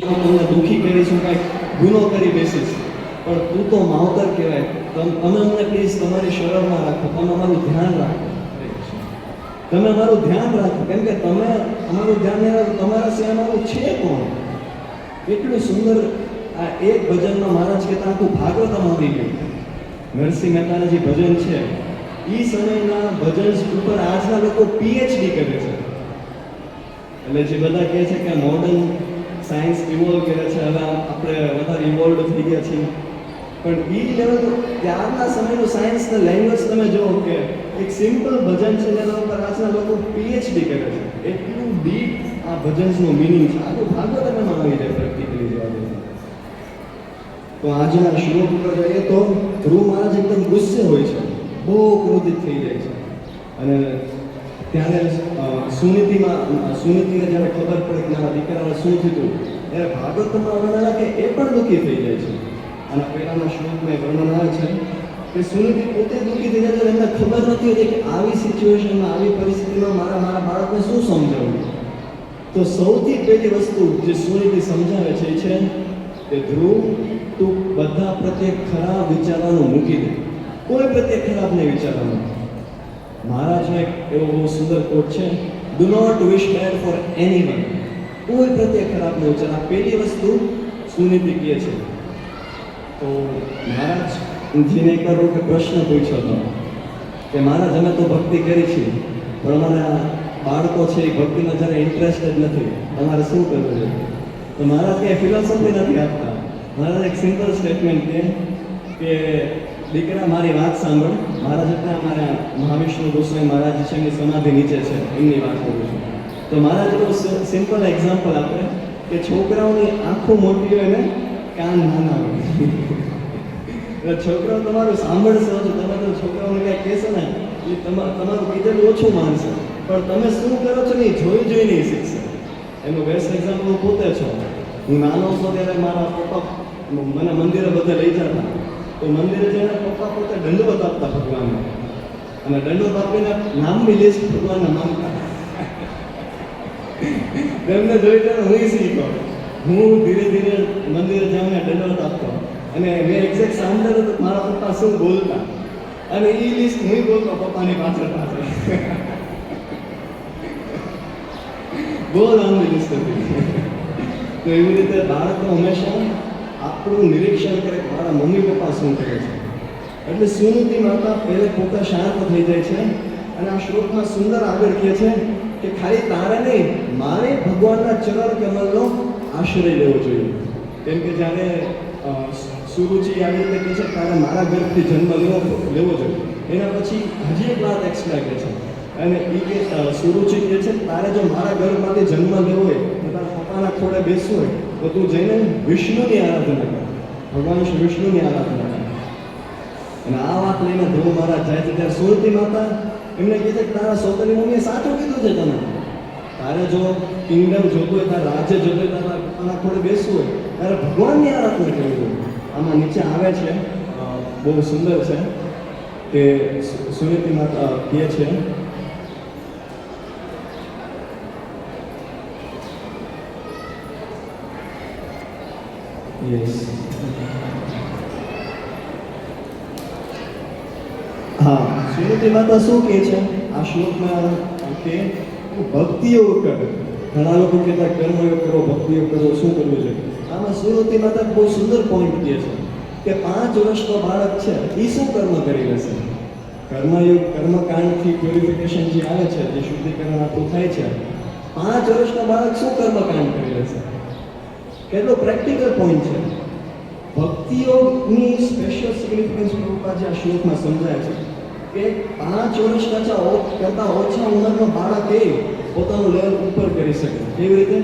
તમને દુઃખી કરીશું, કાંઈક ગુનો કરી બેસીશ, પણ તું તો માવતર કહેવાય. તમે અમને પ્લીઝ તમારી શરણમાં રાખો, તમે અમારું ધ્યાન રાખો, તમે અમારું ધ્યાન રાખો, કેમ કે તમે અમારું ધ્યાન નહીં રાખો તમારા સિવાય અમારું છે કોણ. એટલું સુંદર આ એક ભજનમાં મહારાજ કહેતા આખું ભાગવતમ આવી ગયું. નરસિંહ મહેતાના જે ભજન છે એ સમયના ભજન ઉપર આજના લોકો પીએચડી કરે છે. એટલે જે બધા કહે છે કે મોડર્ન સાયન્સ ઇવોલ્વ કરે છે, હવે આપણે વધારે ઇવોલ્વ થઈ ગયા છીએ, પણ એ લેવલ ત્યારના સમયનું સાયન્સ ને લેંગ્વેજ તમે જુઓ કે એક સિમ્પલ ભજન છે જેના ઉપર આજના લોકો પીએચડી કરે છે. એટલું ડીપ આ ભજન્સનું મિનિંગ છે. આખું ભાગવતમાં આવી જાય પ્રેક્ટિકલી જોવા જઈએ તો. આજના શ્લોક ઉપર જઈએ તો ધ્રુવ મહારાજ એકદમ ગુસ્સે હોય છે, બહુ ક્રોધિત થઈ જાય છે. અને ત્યારે સુનીતિને જ્યારે ખબર પડે કે મારા દીકરાને શું થયું ત્યારે ભાગવતમાં વર્ણન કે એ પણ દુઃખી થઈ જાય છે. અને પહેલાના શ્લોકમાં વર્ણન આવે છે કે સુનીતિ પોતે દુઃખી થઈ જાય છે. એમને ખબર નથી હોતી કે આવી સિચ્યુએશનમાં, આવી પરિસ્થિતિમાં મારા બાળકને શું સમજાવવું. તો સૌથી પહેલી વસ્તુ જે સુનીતિ સમજાવે છે એ છે કે ધ્રુવ, તું બધા પ્રત્યે ખરાબ વિચારવાનું મૂકી દે, કોઈ પ્રત્યે ખરાબ નહીં વિચારવાનું. મહારાજનો એક એવો બહુ સુંદર કોટ છે, do not wish bad for anyone. કોઈ પ્રત્યે ખરાબ નહીં વિચાર. આ પહેલી વસ્તુ સુનીતિ કહે છે. તો મહારાજજીને એક વાર કે પ્રશ્ન પૂછ્યો હતો કે મહારાજ અમે તો ભક્તિ કરી છે, પણ અમારા બાળકો છે એ ભક્તિમાં જ્યારે ઇન્ટરેસ્ટેડ નથી, તમારે શું કરવું જોઈએ? તો મહારાજ કંઈ ફિલોસોફી નથી આપતા. મહારાજ એક સિમ્પલ સ્ટેટમેન્ટ કે દીકરા મારી વાત સાંભળ. મહારાજ એટલે અમારા મહાવિષ્ણુ ગોસ્વામી મહારાજ છે, એમની સમાધિ નીચે છે, એમની વાત કરું છું. તો મહારાજ બહુ સિમ્પલ એક્ઝામ્પલ આપે કે છોકરાઓની આંખો મોટી હોય ને કાન નાના હોય. એટલે છોકરાઓ તમારું સાંભળશે, તમે તો છોકરાઓને કંઈ કહેશો ને એ તમારું કીધેલું ઓછું માનશે, પણ તમે શું કરો છો ને એ જોઈ નહીં શીખશે. એનું બેસ્ટ એક્ઝામ્પલ હું પોતે છું. હું નાનો હતો ત્યારે મારા પપ્પા મને મંદિરે બધે લઈ જતા. તો મંદિરે જઈને પપ્પા પોતે દંડવત આપતા ભગવાનને, અને દંડવત આપીને નામની લિસ્ટ ભગવાનને માંગતા. એમને જોઈ ત્યારે હું શીખ્યો. હું ધીરે ધીરે મંદિરે જઈને દંડવત આપતો, અને મેં એક્ઝેક્ટ સાંભળેલું તો મારા પપ્પા શું બોલતા, અને એ લિસ્ટ હું બોલતો પપ્પાની પાછળ. બહુ લાંબી લિસ્ટ હતી. તો એવી રીતે બાળકો હંમેશા આપણું નિરીક્ષણ કરે કે મારા મમ્મી પપ્પા શું કરે છે. એટલે સુનીતિ માતા પહેલે પોતે શાંત થઈ જાય છે. અને આ શ્લોકમાં સુંદર આગળ કહે છે કે ખાલી તારે નહીં, મારે ભગવાનના ચરણ કમલનો આશ્રય લેવો જોઈએ. કેમ કે જ્યારે સુરુચિ આવી રીતે કહે છે તારે મારા ગર્ભથી જન્મ લેવો જોઈએ. એના પછી હજી એક વાત એક્સ્ટ્રા કહે છે, અને એ કે સુરુચિ કહે છે તારે જો મારા ગર્ભમાંથી જન્મ લેવો હોય તો તારા પપ્પાના ખોળે બેસવું હોય તો તું જઈને વિષ્ણુની આરાધના કર, ભગવાન શ્રી વિષ્ણુની આરાધના કર. અને આ વાત લઈને ધ્રુવ મહારાજ જાય છે ત્યારે સુરતી માતા એમને કહે છે કે તારા સોતરી મમ્મીએ સાચું કીધું છે. તારે જો કિંગડમ જોતું હોય, તારે રાજ્ય જોતું હોય, તારા પપ્પાના ખોળે બેસવું હોય ત્યારે ભગવાનની આરાધના કરવી જોઈએ. આમાં નીચે આવે છે, બહુ સુંદર છે કે સુરતી માતા કહે છે સુરતી માતા શું કહે છે આ શ્લોકમાં કે ભક્તિયોગ કર. ઘણા લોકો કહેતા કર્મયોગ કરો, ભક્તિયોગ કરો, શું કરવું જોઈએ? આમાં સુરતી માતા બહુ સુંદર પોઈન્ટ કહે છે કે 5 વર્ષનો બાળક છે એ શું કર્મ કરી લેશે? કર્મયોગ, કર્મકાંડથી પ્યોરિફિકેશન જે આવે છે, જે શુદ્ધિકરણ આપણું થાય છે, 5 વર્ષનો બાળક શું કર્મકાંડ કરી લેશે? કેટલો પ્રેક્ટિકલ પોઈન્ટ છે. ભક્તિયોગની સ્પેશિયલ સિગ્નિફિકન્સ પ્રભુપાદજી આ શ્લોકમાં સમજાય છે કે 5 વર્ષ કરતાં ઓછા ઉંમરનો બાળક એ પોતાનું લેવલ ઉપર કરી શકે. કેવી રીતે?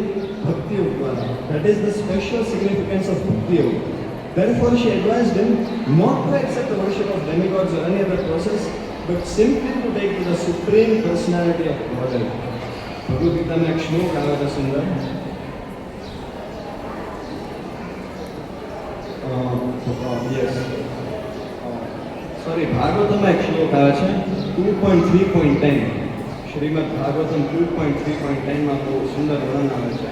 ભક્તિયોગ દ્વારા. That is the special significance of Bhaktiyoga. Therefore, she advised him not to accept the worship of demigods or any other process, but simply to take to the supreme personality of Godhead. Bhagavad ગીતામાં એક શ્લોક આવે છે સુંદર. ભાગવતમાં એક શ્લોક આવે છે 2.3.10. શ્રીમદ ભાગવતમ 2.3.10 માં બહુ સુંદર વર્ણન આવે છે.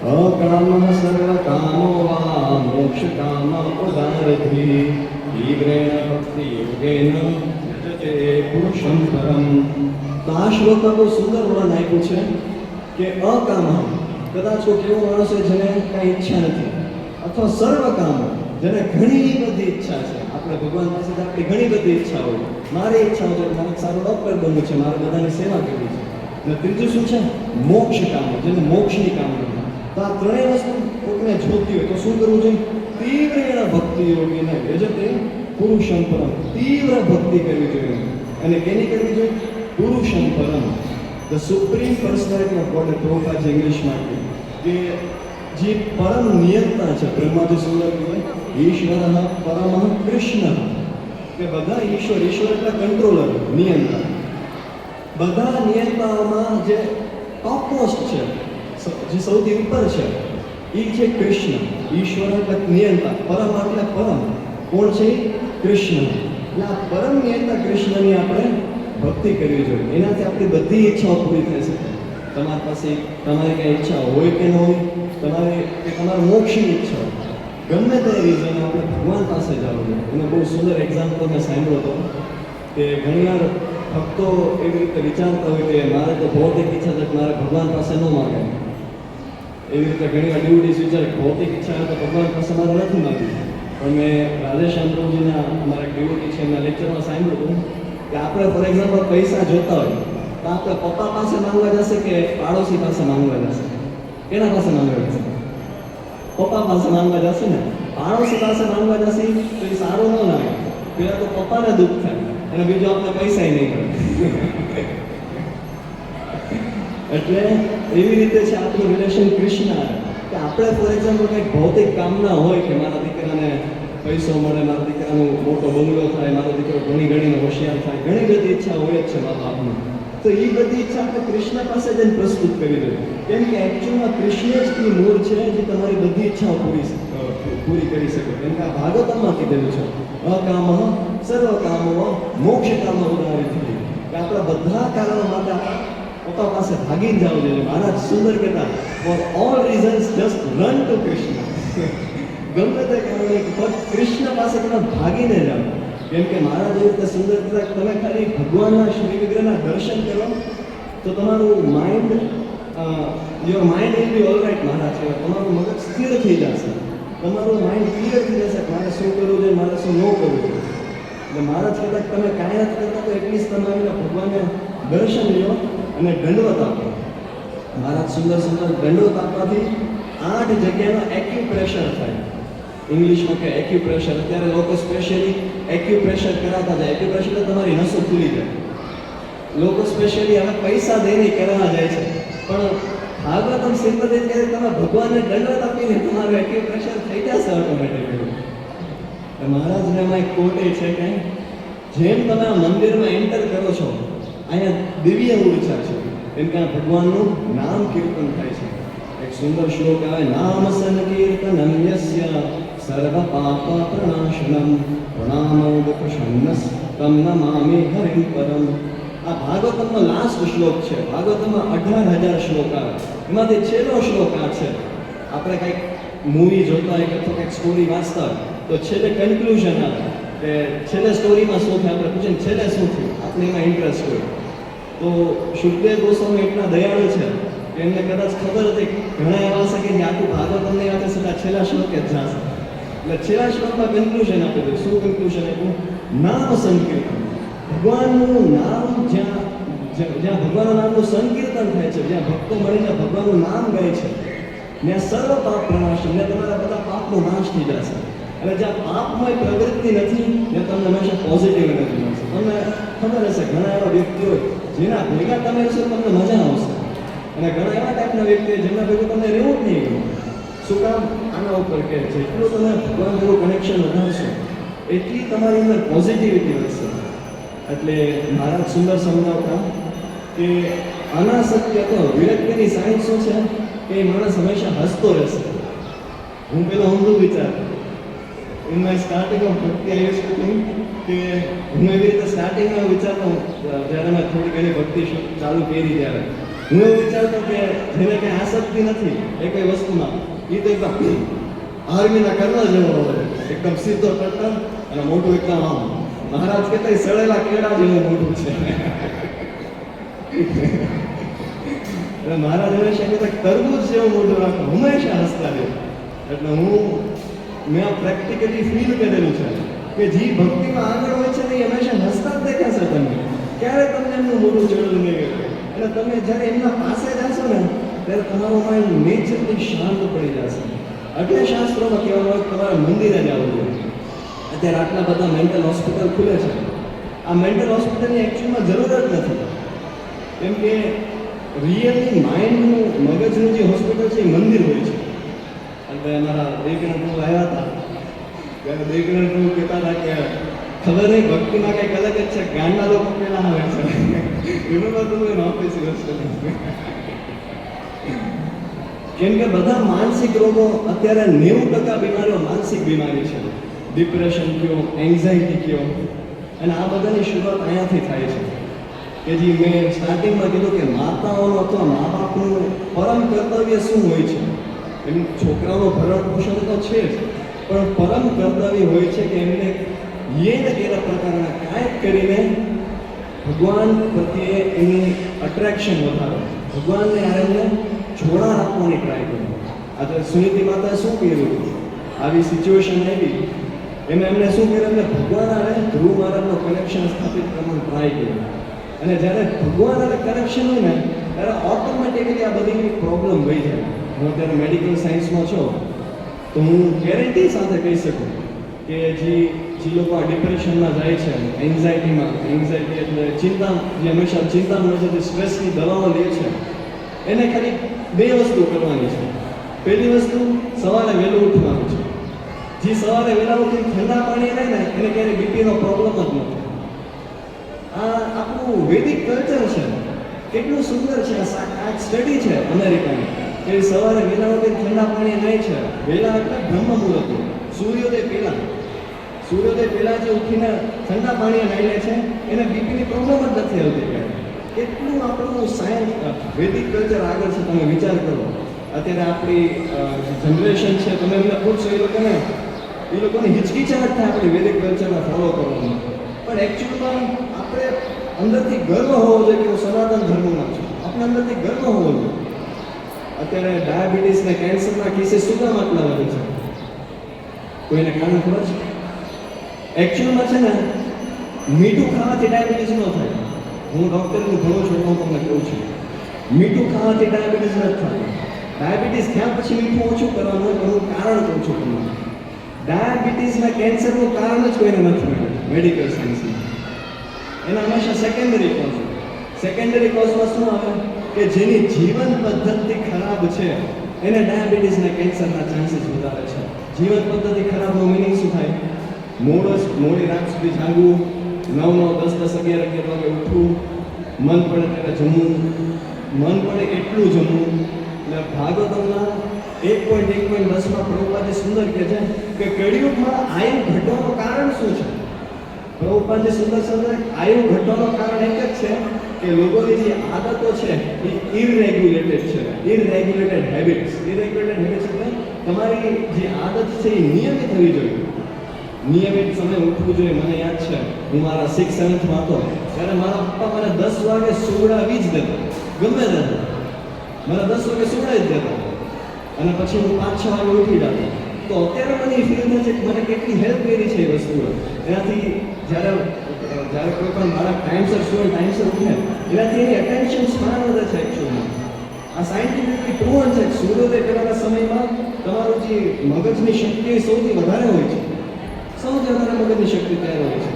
અકામઃ સર્વકામો વા મોક્ષકામ ઉદારથી તીવ્રેણ ભક્તિ યોગેન ભજતે પુરુષં પરમ. તો આ શ્લોકમાં બહુ સુંદર વર્ણન આપ્યું છે કે અકામઃ કદાચ કોઈ એવો માણસ હોય જેને કાંઈ ઈચ્છા નથી, અથવા સર્વકામ જેને ઘણી બધી ઈચ્છા છે. આપણે ભગવાન પાસે આપણી ઘણી બધી ઈચ્છા હોય. મારી ઈચ્છા હોય મારે સારું ડૉક્ટર બનવું છે, મારે બધાની સેવા કરવી છે. અને ત્રીજું શું છે? મોક્ષ કામ, જેને મોક્ષની કામના. તો આ ત્રણેય વસ્તુ કોઈને જોતી હોય તો શું કરવું જોઈએ? તીવ્રેણ ભક્તિ યોગીને ભજતે પુરુષં પરમ. તીવ્ર ભક્તિ કરવી જોઈએ. અને કેની કરવી જોઈએ? પુરુષં પરમ. The supreme personality of God. પ્રોફા છે ઇંગ્લિશમાં કે જે પરમ નિયંતા છે. બ્રહ્માજી સુંદર કહેવાય ઈશ્વર પરમ કૃષ્ણ. કે બધા ઈશ્વર એટલે કંટ્રોલર, નિયંતા. બધા નિયંતાઓમાં જે ટોપમોસ્ટ છે, જે સૌથી ઉપર છે, એ છે કૃષ્ણ. ઈશ્વર એટલે નિયંતા, પરમ એટલે પરમ. કોણ છે? કૃષ્ણ. એટલે આ પરમ નિયંતા કૃષ્ણની આપણે ભક્તિ કરવી જોઈએ. એનાથી આપણી બધી ઈચ્છાઓ પૂરી થઈ શકે. તમારી પાસે તમારી કઈ ઈચ્છા હોય કે ન હોય, તમારા મોક્ષની ઈચ્છા ગમે તે રીઝન આપણે ભગવાન પાસે જવું જોઈએ. એનો બહુ સુંદર એક્ઝામ્પલ મેં સાંભળ્યો હતો કે ઘણીવાર ભક્તો એવી રીતે વિચારતા હોય કે મારે તો ભૌતિક ઈચ્છા છે, મારે ભગવાન પાસે ન માગે. એવી રીતે ઘણીવાર ડિવોટીઝ વિચારે ભૌતિક ઈચ્છા હોય તો ભગવાન પાસે મારે નથી માગવી. પણ મેં રાધેશ્યામ પ્રભુજીના અમારા ડિવોટી છે એમના લેક્ચરમાં સાંભળ્યું હતું કે આપણે ફોર એક્ઝામ્પલ પૈસા જોતા હોય તો આપણે પપ્પા પાસે માંગવા જશે કે પાડોશી પાસે માંગવા જશે? કેના પાસે માંગવા જશે? પપ્પા પાસે માંગવા જશે ને. પાડોશી પાસે માંગવા જશે તો એ સારું ન લાગે. પેલા તો પપ્પાને દુઃખ થાય અને બીજું આપણે પૈસા નહીં મળે. એટલે એવી રીતે છે આપણું રિલેશન કૃષ્ણ. કે આપણે ફોર એક્ઝામ્પલ કંઈક ભૌતિક કામના હોય કે મારા દીકરાને પૈસો મળે, મારા દીકરાનો મોટો બંગલો થાય, મારો દીકરો ઘણી હોશિયાર થાય, ઘણી બધી ઈચ્છા હોય જ છે મા બાપની. તો એ બધી ઈચ્છા આપણે કૃષ્ણ પાસે જઈને પ્રસ્તુત કરી દઈએ. કેમ કે એકચ્યુઅલમાં કૃષ્ણ જ એ મૂળ છે જે તમારી બધી ઈચ્છાઓ પૂરી કરી શકે. કેમ કે આ ભાગવતમાં કીધેલું છે અકામઃ સર્વકામો મોક્ષકામ ઉદાહરિત. કે આપણા બધા કારણો માટે પોતા પાસે ભાગીને જવું જોઈએ. મહારાજ સુંદર કહેતા for all reasons just run to Krishna. ગમે તે કારણે ફક્ત કૃષ્ણ પાસે તમે ભાગીને જાઓ. કેમ કે મહારાજ એવી રીતે સુંદર કહેતા તમે ખાલી ભગવાનના શ્રી વિગ્રહના દર્શન કરો તો તમારું mind your mind will be all right. Maharaj કહેવાય તમારું મગજ સ્થિર થઈ જશે, તમારું માઇન્ડ ક્લિયર થઈ જશે મારે શું કરવું જોઈએ, મારે શું ન કરવું જોઈએ. એટલે મહારાજ કહેતા તમે કાંઈ નથી કરતા તો એટલીસ્ટ તમે આવીને ભગવાનને દર્શન લો અને દંડવત આપો. મહારાજ સુંદર દંડવત આપવાથી 8 જગ્યાનો એક્યુપ્રેશર થાય. ઇંગ્લિશમાં કે એક્યુપ્રેશર. અત્યારે લોકો સ્પેશિયલી એક્યુપ્રેશર કરાવતા જાય. એક્યુપ્રેશર એટલે તમારી નસો ખુલી જાય. લોકો સ્પેશિયલી હવે પૈસા દઈને કરવા જાય છે. પણ ભાગવતમ સિમ્પલી કહે તમે ભગવાનને દંડવત આપીને તમારું એક્યુપ્રેશર થઈ જશે ઓટોમેટિકલી. મહારાજને એમાં એક કોટ એ છે કે જેમ તમે આ મંદિરમાં એન્ટર કરો છો અહીંયા દિવ્ય ઉર્જા છે. કેમ કે આ ભગવાનનું નામ કીર્તન થાય છે. એક સુંદર શ્લોક આવે નામ સંકીર્તનમ યસ્ય સર્વ પાપ પ્રણાશનમ પ્રણામો દુઃખશન્નસ તમ નમામિ હરિં પરમ. આ ભાગવતમનો લાસ્ટ શ્લોક છે. ભાગવતમાં 18,000 શ્લોક આવે, એમાંથી છેલ્લો શ્લોક આ છે. આપણે કંઈક મૂવી જોતા હોય કે અથવા કંઈક સ્ટોરી વાંચતા હોય તો છેલ્લે કન્ક્લુઝન આવે કે છેલ્લે સ્ટોરીમાં શું થાય. આપણે પૂછીને છેલ્લે શું થયું, આપણે એમાં ઇન્ટરેસ્ટ હોય. તો સુખદેવ ગોસ્વામી એટલા દયાળુ છે કે એમને કદાચ ખબર હતી ઘણા એવા છે કે જે આખું ભાગવતમને વાંચે સીધા છેલ્લા શ્લોકે જ જશે. એટલે છેલ્લા શ્લોકમાં કન્ક્લુઝન આપી દઉં. શું કન્ક્લુઝન આપ્યું? નામ સંકીર્તન. ભગવાનનું નામ જ્યાં ભગવાનના નામનું સંકીર્તન થાય છે, જ્યાં ભક્તો મળીને ભગવાનનું નામ ગાય છે, ત્યાં સર્વ પાપ પ્રણાશ, ત્યાં તમારા બધા પાપનો નાશ થઈ જશે. અને જ્યાં પાપમય પ્રવૃત્તિ નથી ત્યાં તમને હંમેશા પોઝિટિવ એનર્જી મળશે. તમને ખબર હશે ઘણા એવા વ્યક્તિઓ જેના ભેગા તમે રહેશો તમને મજા આવશે, અને ઘણા એવા ટાઈપના વ્યક્તિઓ જેમના ભેગું તમને રહેવું જ નહીં. શું કામ? આના ઉપર કે જેટલું તમે ભગવાન જેવું કનેક્શન વધારશો એટલી તમારી અંદર પોઝિટિવિટી વધશે. એટલે મહારાજ સુંદર સમજાવતા કે અનાસક્તિ અથવા વિરક્તિની સાઇન શું છે કે એ માણસ હંમેશા હસતો રહેશે. હું પેલા ઊંધું વિચારતો ઇન માય સ્ટાર્ટિંગ ઓફ ભક્તિ આઈ યુઝ ટુ થિંક કે હું એવી રીતે સ્ટાર્ટિંગમાં વિચારતો જ્યારે મેં થોડી ઘણી ભક્તિ ચાલુ કરી ત્યારે હું એવું વિચારતો કે જેને કંઈ આસક્તિ નથી એ કઈ વસ્તુમાં, એ તો એકદમ આર્મીના કર્નલ જેવો હોય, એકદમ સીધો ટટ્ટન અને મોટું એકદમ આમ મહારાજ કહેતા સળેલા કેળા જેવું મોટું છે. એટલે મહારાજ હંમેશા કહેતા તરબૂચ જેવું મોટું રાખો, હંમેશા હસતા રહે. એટલે મેં આ પ્રેક્ટિકલી ફીલ કરેલું છે કે જે ભક્તિમાં આગળ હોય છે ને એ હંમેશા હસતા જ દેખાશે તમને, ક્યારે તમને એમનું મોટું ચડવું નહીં કરે. અને તમે જ્યારે એમના પાસે જશો ને ત્યારે તમારું માઇન્ડ નેચરલી શાંત પડી જશે. એટલે શાસ્ત્રોમાં કહેવામાં આવે તમારે મંદિરે જવું જોઈએ. અત્યારે આટલા બધા મેન્ટલ હોસ્પિટલ ખુલે છે. આ મેન્ટલ હોસ્પિટલની એકચ્યુઅલમાં જરૂર જ નથી, કેમ કે રિયલી માઇન્ડનું મગજનું જે હોસ્પિટલ છે એ મંદિર હોય છે. અને અમારા દેવકીનાથ પ્રભુ આવ્યા હતા ત્યારે દેવકીનાથ પ્રભુ કહેતા હતા કે ખબર નહીં ભક્તિમાં કંઈક અલગ જ છે, ગામના લોકો પહેલા આવે છે. એમાં તો ઓફિસ કેમ કે બધા માનસિક રોગો અત્યારે 90% બીમારીઓ માનસિક બીમારી છે. ડિપ્રેશન કયો, એન્ઝાઇટી કયો, અને આ બધાની શરૂઆત અહીંયાથી થાય છે. કે જે મેં સ્ટાર્ટિંગમાં કીધું કે માતાઓનું અથવા મા બાપનું પરમ કર્તવ્ય શું હોય છે. એમ છોકરાઓનું ભરણ પોષણ તો છે જ, પણ પરમ કર્તવ્ય હોય છે કે એમને યેન કેવા પ્રકારના કાંઈક કરીને ભગવાન પ્રત્યે એની અટ્રેક્શન વધારે, ભગવાનને એમને જોડાણ આપવાની ટ્રાય કરો. આ તો સુનીતિ માતાએ શું કર્યું, આવી સિચ્યુએશન આવી એમાં એમને શું કર્યું, એમને ભગવાન આને ધ્રુવ મહારાજનો કનેક્શન સ્થાપિત કરવાનું ટ્રાય કર્યું. અને જ્યારે ભગવાન આને કનેક્શન હોય ને ત્યારે ઓટોમેટિકલી આ બધી પ્રોબ્લેમ વહી જાય. હું અત્યારે મેડિકલ સાયન્સમાં છું તો હું ગેરંટી સાથે કહી શકું કે જે લોકો આ ડિપ્રેશનમાં જાય છે, એન્ઝાઇટી એટલે ચિંતા, જે હંમેશા ચિંતામાં જે સ્ટ્રેસની દવાઓ લે છે, એને ખાલી 2 વસ્તુ કરવાની છે. પહેલી વસ્તુ સવારે વહેલું ઉઠવાનું છે. જે સવારે વહેલા ઉઠીને ઠંડા પાણી રહે ને એને ક્યારેય બીપીનો પ્રોબ્લેમ જ નથી. આ આપણું વૈદિક કલ્ચર છે, કેટલું સુંદર છે. આ સ્ટડી છે અમેરિકાની કે સવારે વહેલા ઉઠીને ઠંડા પાણી રહે છે. વહેલા એટલે બ્રહ્મ મુહૂર્ત, સૂર્યોદય પહેલા જે ઉઠીને ઠંડા પાણી નાઈ લે છે એને બીપીની પ્રોબ્લેમ જ નથી આવતી. કેટલું આપણું સાયન્સ વૈદિક કલ્ચર આગળ છે, તમે વિચાર કરો. અત્યારે આપણી જનરેશન છે, તમે એમને પૂછશો એ લોકોને હિચકિચાહટ થાય આપણે વૈદિક કલ્ચરને ફોલો કરવાનું. પણ એકચ્યુઅલમાં આપણે અંદરથી ગર્વ હોવો જોઈએ કે હું સનાતન ધર્મમાં છું. આપણે અંદરથી ગર્વ હોવો જોઈએ. અત્યારે ડાયાબિટીસ ને કેન્સરના કેસીસ શું કામ આટલા વધે છે? કોઈને કારણ ખબર છે? એકચ્યુઅલમાં છે ને મીઠું ખાવાથી ડાયાબિટીસ ન થાય. હું ડૉક્ટરનું ભણું છું એટલે હું તમને કહું છું, મીઠું ખાવાથી ડાયાબિટીસ નથી થતું. ડાયાબિટીસ થયા પછી મીઠું ઓછું કરવાનું હોય, હું કારણ કહું છું તમને. ડાયાબિટીસના કેન્સરનું કારણ જ કોઈને નથી મળ્યું મેડિકલ સાયન્સમાં. એના હંમેશા સેકન્ડરી કોઝ હોય. સેકન્ડરી કોઝમાં શું આવે કે જેની જીવન પદ્ધતિ ખરાબ છે એને ડાયાબિટીસના કેન્સરના ચાન્સીસ વધારે છે. જીવન પદ્ધતિ ખરાબનો મિનિંગ શું થાય? મોડી રાત સુધી જાગવું, 9, 10, 11 વાગે ઉઠવું, મન પડે ત્યારે જમવું, મન પડે એટલું જમવું. એટલે ભાગવતમના 1.10માં પ્રભુપાદજી સુંદર કહે છે કે કળિયુગમાં આયુ ઘટવાનું કારણ શું છે? પ્રભુપાદજી સુંદર આયુ ઘટવાનું કારણ એક જ છે કે લોકોની જે આદતો છે એ ઇરરેગ્યુલેટેડ છે. ઇરરેગ્યુલેટેડ હેબિટ્સ એટલે તમારી જે આદત છે એ નિયમિત થવી જોઈએ. નિયમિત સમય ઉઠવું જોઈએ. મને યાદ છે હું મારા 6th 7thમાં હતો ત્યારે મારા પપ્પા મને 10 વાગે સુવડાવી જ દેતા, ગમે તે મને 10 વાગે સુવડાવી જ દેતા, અને પછી હું 5-6 વાગે ઉઠી જતો. તો અત્યારે મને એ ફીલ થાય છે કે મને કેટલી હેલ્પ કરી છે એ વસ્તુઓ. એનાથી જ્યારે કોઈ પણ મારા ટાઈમસર સુવે, ટાઈમસર ઉઠે, એનાથી એની અટેન્શન સ્પાન વધે છે. એકચ્યુઅલી આ સાયન્ટિફિકલી પ્રૂવન છે. સૂર્યોદય પહેલાના સમયમાં તમારું જે મગજની શક્તિ સૌથી વધારે હોય છે, સૌથી વધારે મગજની શક્તિ તૈયાર હોય છે.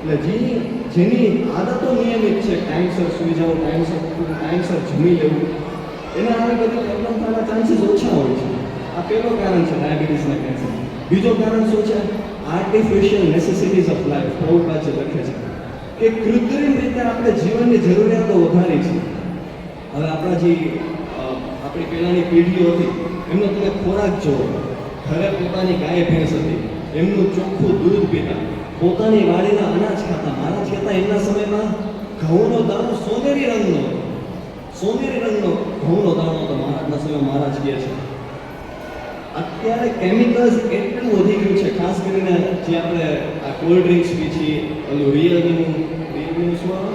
એટલે જેની આદતો નિયમિત છે, ટાઈમસર સૂઈ જવું, ટાઈમસર જમી લેવું, એને આવી બધી પ્રોબ્લેમ થવાના ચાન્સીસ ઓછા હોય છે. આ પહેલું કારણ છે ડાયાબિટીસના કેન્સર. બીજું કારણ શું છે? Artificial નેસેસિટીઝ of life. પ્રભુપાદ લખે છે કે કૃત્રિમ રીતે આપણે જીવનની જરૂરિયાતો વધારી છે. હવે આપણી પહેલાંની પેઢીઓ હતી એમનો તમે ખોરાક જોવો. ઘરે પોતાની ગાય ભેંસ હતી, એમનું ચોખ્ખું દૂધ પીતા, પોતાની વાડીના અનાજ ખાતા. મારા કહેતા એમના સમયમાં ઘઉંનો દાણો સોનેરી રંગનો હતો. સોનેરી રંગનો ઘઉંનો દાણો તો મહારાજના સમય મહારાજ કહે છે. અત્યારે કેમિકલ્સ એટલું વધી ગયું છે, ખાસ કરીને જે આપણે આ કોલ્ડ ડ્રિંક્સ પી છીએ, ઓલું રિયલમીનું શું આવે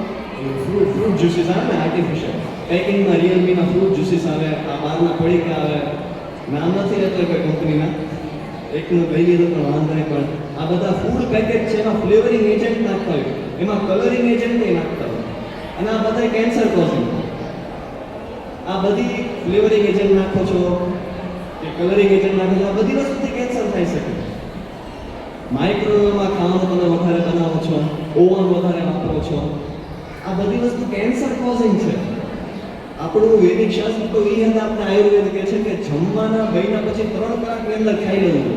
ફ્રૂટ જ્યુસીસ આવે ને આર્ટિફિશિયલ પેકિંગમાં, રિયલમીના ફ્રૂટ જ્યુસીસ આવે, આ બહારના પડીકા આવે, નામ નથી રહેતો કોઈ કંપનીના, એકનું કહી દીધું પણ વાંધો નહીં, પણ આ બધા ફૂડ પેકેટ છે એમાં ફ્લેવરિંગ એજન્ટ નાખતા હોય, એમાં કલરિંગ એજન્ટ નહીં નાખતા હોય, અને આ બધા કેન્સર કોઝિંગ. આ બધી ફ્લેવરિંગ એજન્ટ નાખો છો કે કલરિંગ એજન્ટ નાખો છો, આ બધી વસ્તુથી કેન્સર થઈ શકે. માઇક્રોવેવમાં ખાવાનું તમે વધારે બનાવો છો, ઓવન વધારે વાપરો છો, આ બધી વસ્તુ કેન્સર કોઝિંગ છે. આપણું વૈદિક શાસ્ત્ર તો એ અને આપણે આયુર્વેદ કહે છે કે જમવાના મહિના પછી 3 કલાકની અંદર ખાઈ લેવું,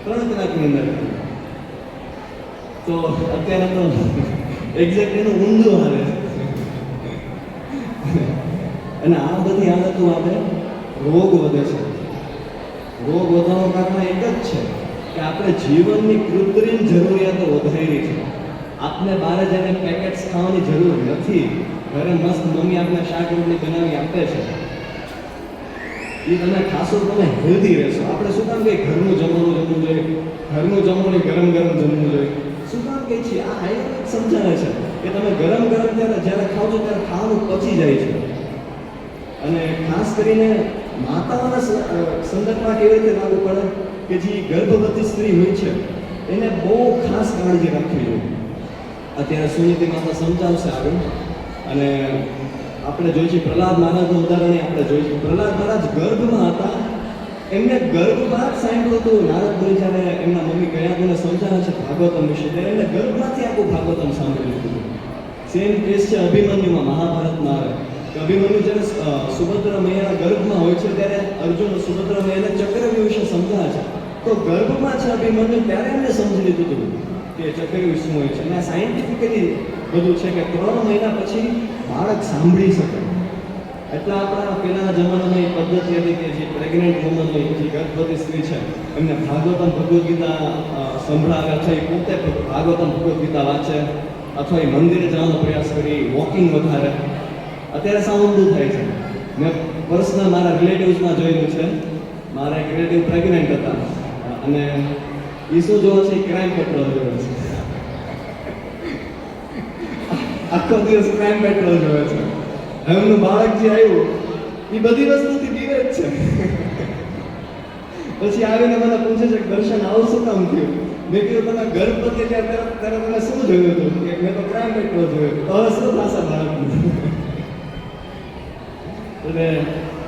3 કલાકની અંદર. તો અત્યારે તો એક્ઝેક્ટ એનું ઊંધું હાલે છે. અને આ બધી આદતો આપણે રોગ વધે છે. રોગ વધવાનું કારણ એક જ છે કે આપણે જીવનની કૃત્રિમ જરૂરિયાતો વધારી છે. આપને બહાર જઈને પેકેટ્સ ખાવાની જરૂર નથી. ઘરે મસ્ત મમ્મી આપણે શાક રોટલી બનાવી આપે છે, એ તમે ખાશો તમે હેલ્ધી રહેશો. આપણે શું કામ કે ઘરનું જમવાનું જમવું જોઈએ, ઘરનું જમવાનું ગરમ ગરમ જમવું જોઈએ? શું કામ કે છીએ? આ આયુર્વેદ સમજાવે છે કે તમે ગરમ ગરમ જ્યારે ખાઓ છો ત્યારે ખાવાનું પચી જાય છે. અને ખાસ કરીને માતાઓના સંદર્ભમાં કેવી રીતે લાગુ પડે કે જે ગર્ભવતી સ્ત્રી હોય છે એને બહુ ખાસ કાળજી રાખવી જોઈએ. અત્યારે સુનીતિ માતા સમજાવશે આગળ. અને આપણે જોઈએ છીએ પ્રહલાદ મહારાજનું ઉદાહરણ આપણે જોઈએ છીએ. પ્રહલાદ મહારાજ ગર્ભમાં હતા, એમને ગર્ભમાં જ સાંભળ્યું હતું. નારદ મુનિ જ્યારે એમના મમ્મી કયાકુને સમજાવે છે ભાગવતમ વિશે, ત્યારે એમને ગર્ભમાંથી આખું ભાગવતમ સાંભળ્યું હતું. સેમ કેસ છે અભિમન્યુમાં, મહાભારતમાં આવે કે અભિમન્યુ જ્યારે સુભદ્રા મૈયાના ગર્ભમાં હોય છે ત્યારે અર્જુન સુભદ્રા મૈયાને ચક્રવ્યૂહ વિશે સમજાવે છે. તો ગર્ભમાં છે અભિમન્યુ ત્યારે એમને સમજી લીધું હતું કે ચક્રવ્યૂહ શું હોય છે. અને સાયન્ટિફિકલી બધું છે કે 3 મહિના પછી બાળક સાંભળી શકે. એટલે આપણા પહેલાના જમાનામાં એ પદ્ધતિ હતી કે જે પ્રેગ્નન્ટ વુમન હોય, જે ગર્ભવતી સ્ત્રી છે, એમને ભાગવતમ ભગવદ્ ગીતા સંભળાવે છે. એ પોતે ભાગવતમ ભગવદ્ ગીતા વાંચે અથવા એ મંદિરે જવાનો પ્રયાસ કરી, વોકિંગ વધારે. અત્યારે સાવ ઊંધું થાય છે. મેં પર્સનલ મારા રિલેટિવ્સમાં જોયેલું છે. મારા એક રિલેટિવ પ્રેગ્નન્ટ હતા અને એ શું જોવે છે? ક્રાઇમ પેટ્રોલ જોવે છે. આખો દિવસ ક્રાઇમ પેટ્રોલ જોવે છે. એમનું બાળક જે આવ્યું એ બધી વસ્તુથી બીવે જ છે. પછી આવીને મને પૂછે છે કે દર્શન આવું શું કામ થયું? મેં કીધું તમે ગર્ભવતી ત્યારે તમે શું જોયું હતું? કે મેં તો ક્રાઇમ પેટ્રોલ જોયું. હવે શું થશે બાળકનું? એટલે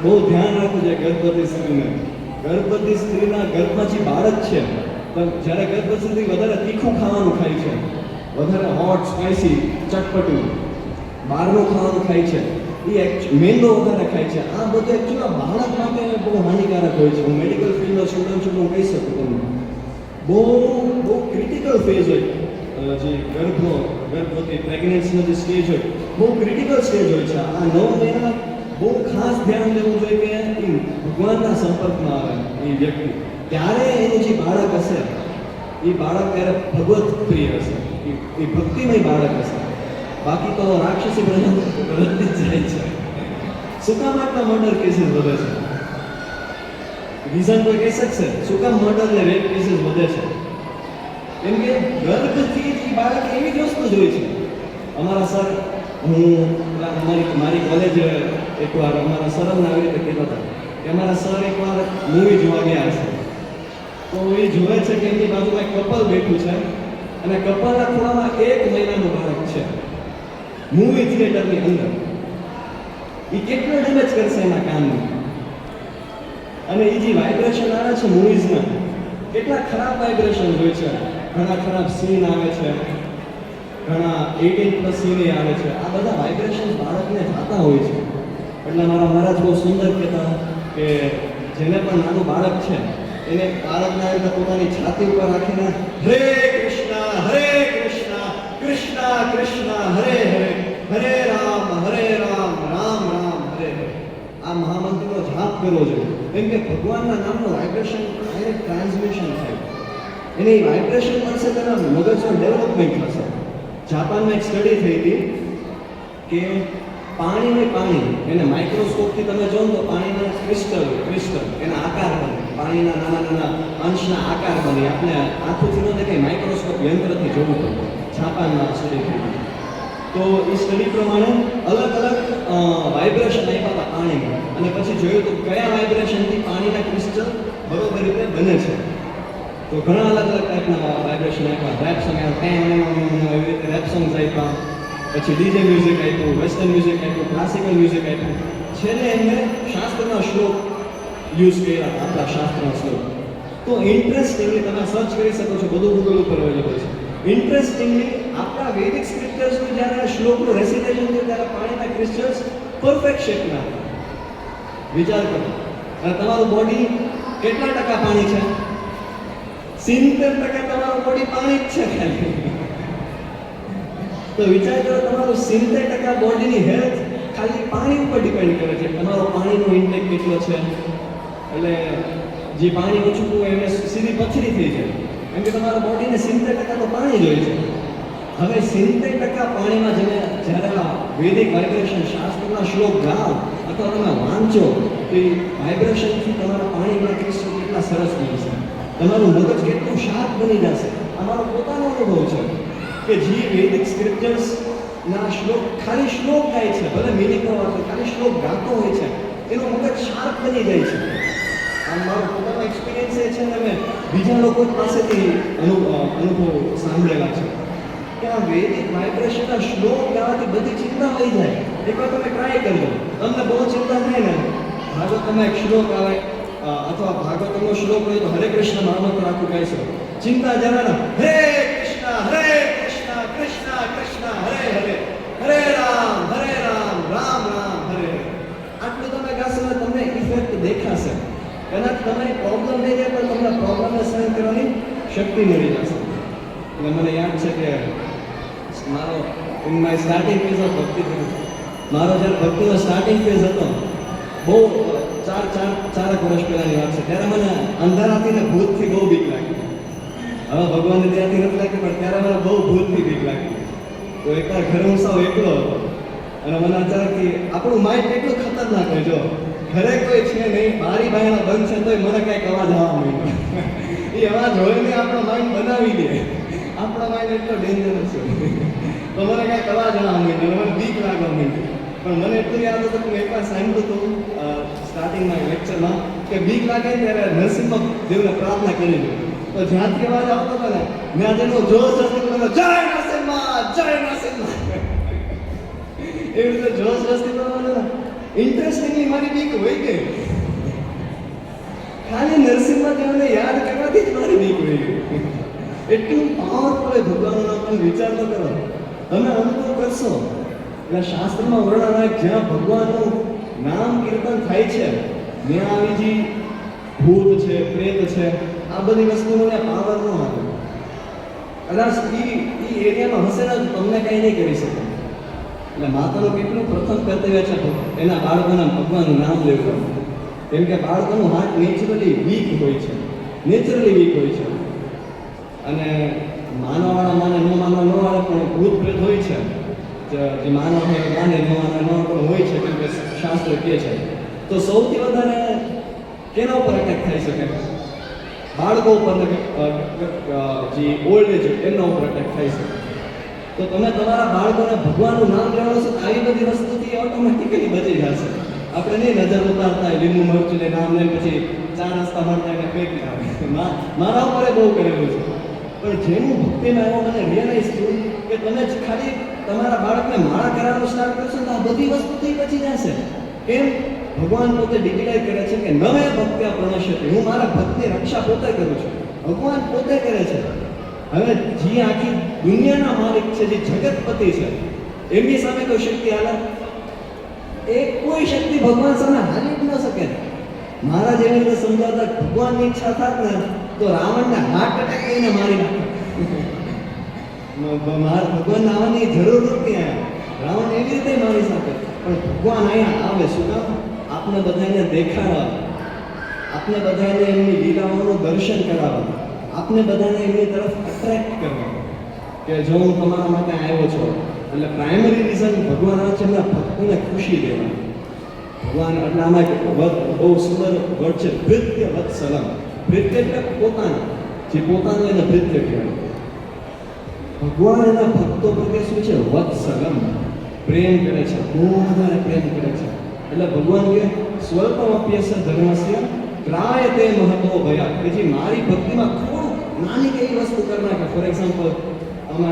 બહુ ધ્યાન રાખવું જોઈએ ગર્ભવતી સ્ત્રીને. ગર્ભવતી સ્ત્રીના ગર્ભમાં જે બાળક છે, જ્યારે ગર્ભવતી સ્ત્રી વધારે તીખું ખાવાનું ખાય છે, વધારે હોટ સ્પાઇસી ચટપટું બહારનું ખાવાનું ખાય છે, એ મેંદો વધારે ખાય છે, આ બધું એકચ્યુઅલી બાળક માટે બહુ હાનિકારક હોય છે. હું મેડિકલ ફિલ્ડનો સ્ટુડન્ટ છું, હું કહી શકું તમને. બહુ ક્રિટિકલ ફેઝ હોય જે ગર્ભવતી પ્રેગ્નન્સીનો જે સ્ટેજ હોય, બહુ ક્રિટિકલ સ્ટેજ હોય છે. આ 9 મહિના બહુ ખાસ ધ્યાન દેવું જોઈએ કે એ ભગવાનના સંપર્કમાં આવે એ વ્યક્તિ. ત્યારે એનું જે બાળક હશે એ બાળક ત્યારે ભગવત પ્રિય હશે, એ ભક્તિમય બાળક હશે. બાકી તો રાક્ષસી પ્રજાતિ જ જાય છે. શું કામ આટલા મર્ડર કેસીસ વધે છે? રીઝન કોઈ કહી શકશે શું કામ મર્ડર ને રેપ કેસીસ વધે છે? કેમ કે ગર્ભથી જ બાળક એવી જ વસ્તુ જ હોય છે. અમારા સર, મારી કોલેજ એકવાર અમારા સર અમને આવી રીતે કહેતા હતા કે અમારા સર એકવાર મૂવી જોવા ગયા છે. તો એ જોવે છે કે એની બાજુમાં એક કપલ બેઠું છે અને કપલના ખોળામાં 1 મહિનાનું બાળક છે મૂવી થિયેટરની અંદર. એ કેટલો ડેમેજ કરશે એના કાનને? અને એ જે વાઇબ્રેશન આવે છે મૂવીઝના, કેટલા ખરાબ વાઇબ્રેશન હોય છે. ઘણા ખરાબ સીન આવે છે, ઘણા 18+ સીન આવે છે. આ બધા વાઇબ્રેશન બાળકને થતા હોય છે. એટલે મારા મહારાજ બહુ સુંદર કહેતા કે જેને પણ નાનું બાળક છે એને બાળકના રીતે પોતાની છાતી ઉપર રાખીને હરે કૃષ્ણ કૃષ્ણ કૃષ્ણ હરે હરે, હરે રામ રામ રામ હરે હરે, આ મહામંત્રનો જાપ કરવો જોઈએ. કેમ કે ભગવાનના નામનો વાઇબ્રેશન ડાયરેક્ટ ટ્રાન્સમિશન થાય. એને એ વાઇબ્રેશન મળશે તેના મગજનું ડેવલપમેન્ટ થશે. જાપાનમાં એક સ્ટડી થઈ હતી કે પાણી એને માઇક્રોસ્કોપથી તમે જો તો પાણીના ક્રિસ્ટલ એના આકાર બને, પાણીના નાના નાના અંશના આકાર બને. આપણે આંખોથી ન દેખાય, માઇક્રોસ્કોપ યંત્રથી જોવું પડે, જાપાનમાં સ્ટડી. તો એ સ્ટડી પ્રમાણે અલગ અલગ વાઇબ્રેશન આપ્યા હતા પાણીમાં, અને પછી જોયું તો કયા વાઇબ્રેશનથી પાણીના ક્રિસ્ટલ બરોબર રીતે બને છે. તો ઘણા અલગ અલગ ટાઈપના વાઇબ્રેશન આપ્યા, રેપ સોંગ એવી રીતે રેપ સોંગ્સ આપ્યા, પછી ડીજે મ્યુઝિક આપ્યું, વેસ્ટર્ન મ્યુઝિક આપ્યું, ક્લાસિકલ મ્યુઝિક આપ્યું. છેલ્લે એમને શાસ્ત્રના શ્લોક યુઝ કર્યા, આપણા શાસ્ત્રના શ્લોક. તો ઇન્ટરેસ્ટિંગલી તમે સર્ચ કરી શકો છો, બધું ગૂગલ ઉપર અવેલેબલ છે. ઇન્ટરેસ્ટિંગલી આપણા વૈદિક સ્ક્રિપ્ચર્સનું જ્યારે શ્લોકનું રેસિટેશન થયું ત્યારે પાણીના ક્રિસ્ટલ્સ પરફેક્ટ શેપના. વિચાર કરો, અને તમારું બોડી કેટલા ટકા પાણી છે? 70% તમારું બોડી પાણી જ છે ખાલી. તો વિચાર કરો, તમારું 70% બોડીની હેલ્થ ખાલી પાણી ઉપર ડિપેન્ડ કરે છે. તમારો પાણીનો ઇન્ટેક કેટલો છે, એટલે જે પાણી ઓછું હોય એને સીધી પથરી થઈ જાય, કેમ કે તમારા બોડીને 70% તો પાણી જોઈએ છે. હવે 70% પાણીમાં જ્યારે આ વૈદિક વાઇબ્રેશન શાસ્ત્રના શ્લોક ગાઓ અથવા તમે વાંચો તો એ વાઇબ્રેશનથી તમારા પાણીના ક્રિસ્ટલ કેટલા સરસ બનશે, તમારું મગજ કેટલું શાર્પ બની જશે. અમારો પોતાનો અનુભવ છે કે જે વૈદિક સ્ક્રિપ્ચર્સના શ્લોક ખાલી શ્લોક ગાય છે, ભલે મિનિંગ ન વાંચો, ખાલી શ્લોક ગાતો હોય છે, એનો મગજ શાર્પ બની જાય છે. આમ મારો પોતાનો એક્સપિરિયન્સ એ છે ને મેં બીજા લોકો પાસેથી અનુભવ સાંભળેલા છે કે આ વૈદિક વાઇબ્રેશનના શ્લોક ગાવાથી બધી ચિંતા થઈ જાય. એકવાર તમે ટ્રાય કરજો, તમને બહુ ચિંતા થાય ને, ભાગવતમાં એક શ્લોક આવે અથવા ભાગવતનો શ્લોક હોય તો હરે કૃષ્ણ નામ આખું ગાઈશો, ચિંતા જરા હરે કૃષ્ણ કૃષ્ણ કૃષ્ણ હરે હરે, હરે રામ રામ રામ હરે. આટલું તમે ગાશો ને તમને ઇફેક્ટ દેખાશે. કદાચ તમને પ્રોબ્લેમ થઈ જાય પણ તમને પ્રોબ્લેમને સહન કરવાની શક્તિ મળી જશે. એટલે મને યાદ છે કે મારો in my starting phase of ભક્તિ, મારો જ્યારે ભક્તિનો સ્ટાર્ટિંગ ફેઝ હતો, બહુ ચાર વર્ષ પહેલાંની વાત છે, ત્યારે મને અંધારાથી ને ભૂતથી બહુ બીક લાગી. હવે ભગવાનને ત્યાંથી નથી લાગતી, પણ ત્યારે મને બહુ ભૂતથી બીક લાગી. તો એકવાર ઘરે હું સાવ એકલો હતો અને મને અચાનકથી, આપણું માઇન્ડ કેટલું ખતરનાક હોય, જો ઘરે કોઈ છે નહીં, બારી બાયણા બંધ છે તોય મને કાંઈક અવાજ આવવા માંડ્યો. એ અવાજ હોય ને આપણો માઇન્ડ બનાવી દે. આપણો માઇન્ડ એટલો ડેન્જરસ છે. તો મને કાંઈક અવાજ આવવા માંડ્યો, મને બીક લાગવા માંડી. પણ મને એટલું યાદ હતું કે એકવાર સાંભળ્યું હતું સ્ટાર્ટિંગમાં લેક્ચરમાં કે બીક લાગે ત્યારે નરસિંહ દેવને પ્રાર્થના કરી દો. તો જ્યાંથી અવાજ આવતો હતો ને ત્યાં તેનો જોશ રસ્તી જય નરસિંહ. એવી રીતે જોશ રસ્તી તો ઇન્ટરેસ્ટિંગલી મારી બીક હોય ગઈ. ખાલી નરસિંહ દેવને યાદ કરવાથી જ મારી બીક હોય ગઈ. એટલું પાવરફુલ હોય ભગવાનનું નામ. તમે વિચાર તો કરો, તમે અનુભવ કરશો. એટલે શાસ્ત્રમાં વર્ણન આવે જ્યાં ભગવાનનું નામ કીર્તન થાય છે ત્યાં આવી જે ભૂત છે, પ્રેત છે, આ બધી વસ્તુઓને પાવર ન આવે. કદાચ એ એરિયામાં હશે ને તમને કંઈ નહીં કરી શકે. એટલે માતાનું કેટલું પ્રથમ કર્તવ્ય છે એના બાળકોના ભગવાનનું નામ લેવું. કેમ કે બાળકોનું હાર્ટ નેચરલી વીક હોય છે, અને માનવાવાળા માને ન માનવા ન વાળા પણ ભૂત પ્રેત હોય છે. જે માનવ હોય માને ન માનવા ન પણ હોય છે, કેમ કે શાસ્ત્ર કહે છે. તો સૌથી વધારે કેના ઉપર અટેક થઈ શકે? બાળકો ઉપર, જે ઓલ્ડ એજ એમના ઉપર અટેક થઈ શકે. તો તમે તમારા બાળકોને ભગવાનનું નામ લેવાનું છે, આવી બધી વસ્તુથી ઓટોમેટિકલી બચી જશે. આપણે નહીં નજર ઉતારતા લીંબુ મરચું ને નામ લઈને પછી 4 રસ્તા મળતા એને ફેંકી આવે. મારા ઉપર બહુ કરેલું છે. પણ જેનું ભક્તિમાં એવો મને રિયલાઇઝ થયું કે તમે ખાલી તમારા બાળકને માળા કરાવવાનું સ્ટાર્ટ કરશો તો આ બધી વસ્તુથી બચી જશે. કેમ? ભગવાન પોતે ડિક્લેર કરે છે કે નમે ભક્ત્યા પ્રણશ્યતિ, હું મારા ભક્તની રક્ષા પોતે કરું છું. ભગવાન પોતે કરે છે. હવે જે આખી દુનિયાના માલિક છે, જે જગતપતિ છે, એમની સામે કોઈ શક્તિ હાલે? કોઈ શક્તિ ભગવાન સામે હાલી જ ન શકે. મારા જેવી રીતે સમજાવતા ભગવાનની ઈચ્છા થાત ને તો રાવણને હાર્ટ એટેક કરીને મારી નાખે. ભગવાન આવવાની જરૂર નથી. રાવણ એવી રીતે મારી શકે, પણ ભગવાન અહીંયા આવે. શું કામ? આપને બધાને દેખાડવા, આપને બધાને એમની લીલાઓનું દર્શન કરાવવા, આપને બધાને એમની તરફ અટ્રેક્ટ કરવા કે જો હું તમારા માટે આવ્યો છું, એટલે પ્રાઇમરી રીઝન ભગવાન આવે છે એમના ભક્તોને ખુશી દેવા. ભગવાન એટલે આમાં બહુ સુંદર વર્ડ છે ભૃત્ય વત્સલમ. ભૃત્ય એટલે પોતાના, જે પોતાનું એને ભૃત્ય કહેવાય. ભગવાન એના ભક્તો પ્રત્યે શું છે? વત્સલમ, પ્રેમ કરે છે, બહુ વધારે પ્રેમ કરે છે. એટલે ભગવાન કે સ્વલ્પમપ્યસ ધર્મસ્ય ત્રાયતે મહતો ભયા, કે જે મારી ભક્તિમાં થોડું નાની કે એવી વસ્તુ કરી નાખે. ફોર એક્ઝામ્પલ, અમે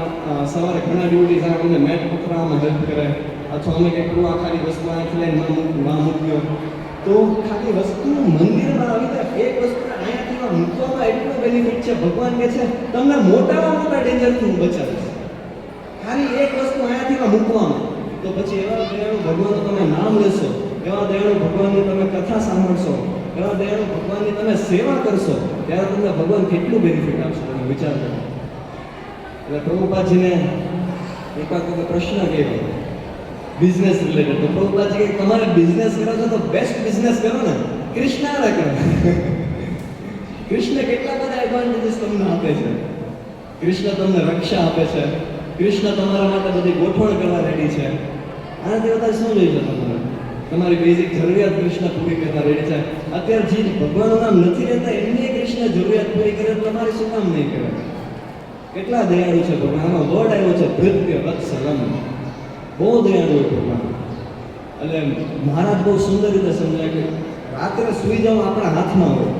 સવારે ઘણા ડ્યુટીઝ આપણને મેટ પકડવામાં હેલ્પ કરે, અથવા અમે કંઈક ખાલી વસ્તુ અહીંથી લઈને માં મૂક્યો, તો ખાલી વસ્તુ મંદિરમાં આવી જાય એક વસ્તુ અહીંયાથી મૂકવામાં એટલો બેનિફિટ છે. ભગવાન કે છે તમને મોટામાં મોટા ડેન્જરથી હું બચાવીશ, ખાલી એક વસ્તુ અહીંયાથી મૂકવામાં. તો પછી એવા દયાળુ ભગવાનનું તમે નામ લેશો, એવા દયાળુ ભગવાનની તમે કથા સાંભળશો, એવા દયાળુ ભગવાનની તમે સેવા કરશો, ત્યારે તમને ભગવાન કેટલું બેનિફિટ આપશે, તમે વિચાર કરો. એટલે પ્રભુપાદજીને એકાદ પ્રશ્ન કર્યો બિઝનેસ રિલેટેડ. તો પ્રભુપાદજી કે તમારે બિઝનેસ કરો છો તો બેસ્ટ બિઝનેસ કરો ને કૃષ્ણના કરો. કૃષ્ણ કેટલા બધા એડવાન્ટેજીસ તમને આપે છે. કૃષ્ણ તમને રક્ષા આપે છે, કૃષ્ણ તમારા માટે બધી ગોઠવણ કરવા રેડી છે. આનાથી વધારે શું જોઈએ છે તમારે? તમારી બેઝિક જરૂરિયાત કૃષ્ણ પૂરી કરવા રેડી છે. અત્યારે જે ભગવાનનું નામ નથી લેતા એમની કૃષ્ણ જરૂરિયાત પૂરી કરે, તમારી શું કામ નહીં કરે? કેટલા દયાળુ છે ભગવાન. આનો વર્ડ આવ્યો છે ભૃત્ય વત્સલમ, બહુ દયાળુ હોય ભગવાન. એટલે મહારાજ બહુ સુંદર રીતે સમજાય કે રાત્રે સુઈ જવું આપણા હાથમાં હોય.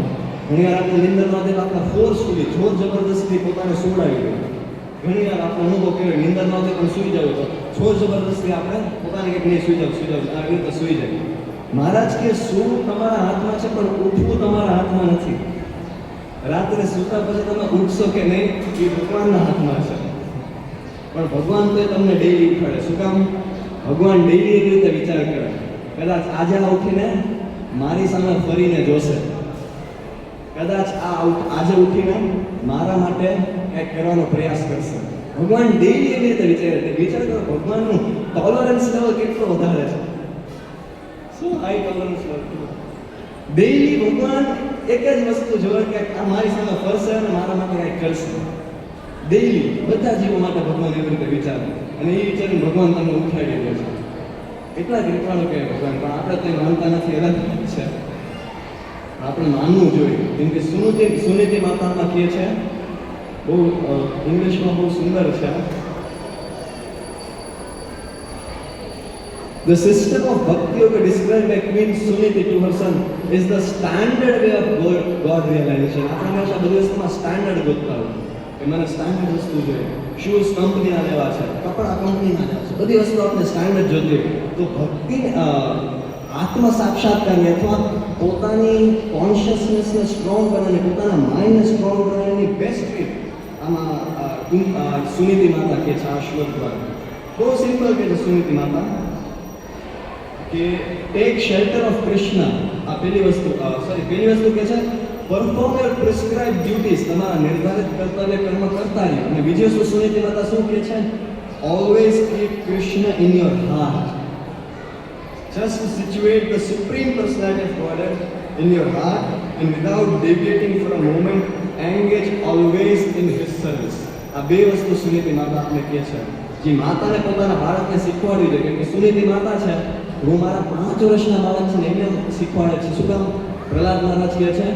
ઘણી વાર આપણે નિંદરમાં તો આપણે ફોર્સફુલી જોર જબરદસ્તી પોતાને સુવડાવી દઈએ. ઘણી વાર આપણે અનુભવ કર્યો નિંદરમાં પણ સુઈ જાવ તો જોર જબરદસ્તી આપણે પોતાને કંઈક નહીં સુઈ જાવ આવી રીતે સુઈ જાય. મહારાજ કે શું તમારા હાથમાં છે, પણ ઉઠવું તમારા હાથમાં નથી. રાત્રે સૂતા પછી તમે ઉઠશો કે નહીં એ ભગવાનના હાથમાં છે. પણ ભગવાન તો તમને ડેઈલી ઉઠાડે. શું કામ? ભગવાન ડેઈલી એવી રીતે વિચાર કરે, કદાચ આજે ઉઠીને મારી સામે ફરીને જોશે, કદાચ આજે ઉઠીને મારા માટે કંઈક કરવાનો પ્રયાસ કરશે. ભગવાન ડેઈલી એવી રીતે વિચારે. વિચાર કરો ભગવાનનું ટોલરન્સ લેવલ કેટલો વધારે છે. શું હાઈ ટોલરન્સ લેવલ. ડેઈલી ભગવાન એક જ વસ્તુ જોવે કે આ મારી સામે ફરશે અને મારા માટે કંઈક કરશે. ડેઈલી બધા જીવો માટે ભગવાન એવી રીતે વિચારે, અને એ વિચારીને ભગવાન તમને ઉઠાડી દે છે. એટલા જ કૃપાળુ કહે ભગવાન. પણ આપણે તો માનતા નથી, અલગ છે. આપણે માનવું જોઈએ. કેમ કે સુનીતિ માતામાં કહે છે, બહુ ઇંગ્લિશમાં બહુ સુંદર છે. The system of Bhakti Yoga described by Queen Suniti to her son is the standard way of God realization. આપણે હંમેશા બધી વસ્તુમાં સ્ટાન્ડર્ડ ગોતતા હોય કે મને સ્ટાન્ડર્ડ વસ્તુ જોઈએ. શૂઝ કંપનીના લેવા છે, કપડાં કંપનીના લેવા છે, બધી વસ્તુ આપણે સ્ટાન્ડર્ડ જોતી હોય. તો ભક્તિ આત્મ સાક્ષાત્કારની અથવા પોતાની કોન્શિયસનેસને સ્ટ્રોંગ બનાવવાની, પોતાના માઇન્ડને સ્ટ્રોંગ બનાવવાની બેસ્ટ રીત આમાં સુનીતિ માતા કે છે. આ શ્લોક દ્વારા બહુ સિમ્પલ કે છે સુનીતિ માતા કે ટેક શેલ્ટર ઓફ કૃષ્ણ. આ પહેલી વસ્તુ કે છે પરફોર્મ યોર પ્રિસ્ક્રાઇબ ડ્યુટીઝ. તમારા નિર્ધારિત કર્તવ્ય કર્મ કરતા રહ્યો. અને બીજી વસ્તુ સુનીતિ માતા શું કહે છે? Always keep Krishna in your heart. Just situate the Supreme Personality of Godhead in your heart and without deviating for a moment, engage always in His service. આ બે વસ્તુ સુનીતિ માતા આપણે કહે છે, જે માતાને પોતાના બાળકને શીખવાડવી જોઈએ. કેમ કે સુનીતિ માતા છે, હું મારા 5 વર્ષના બાળક છે ને એમને શીખવાડે છે. શું કામ? પ્રહલાદ મહારાજ કહે છે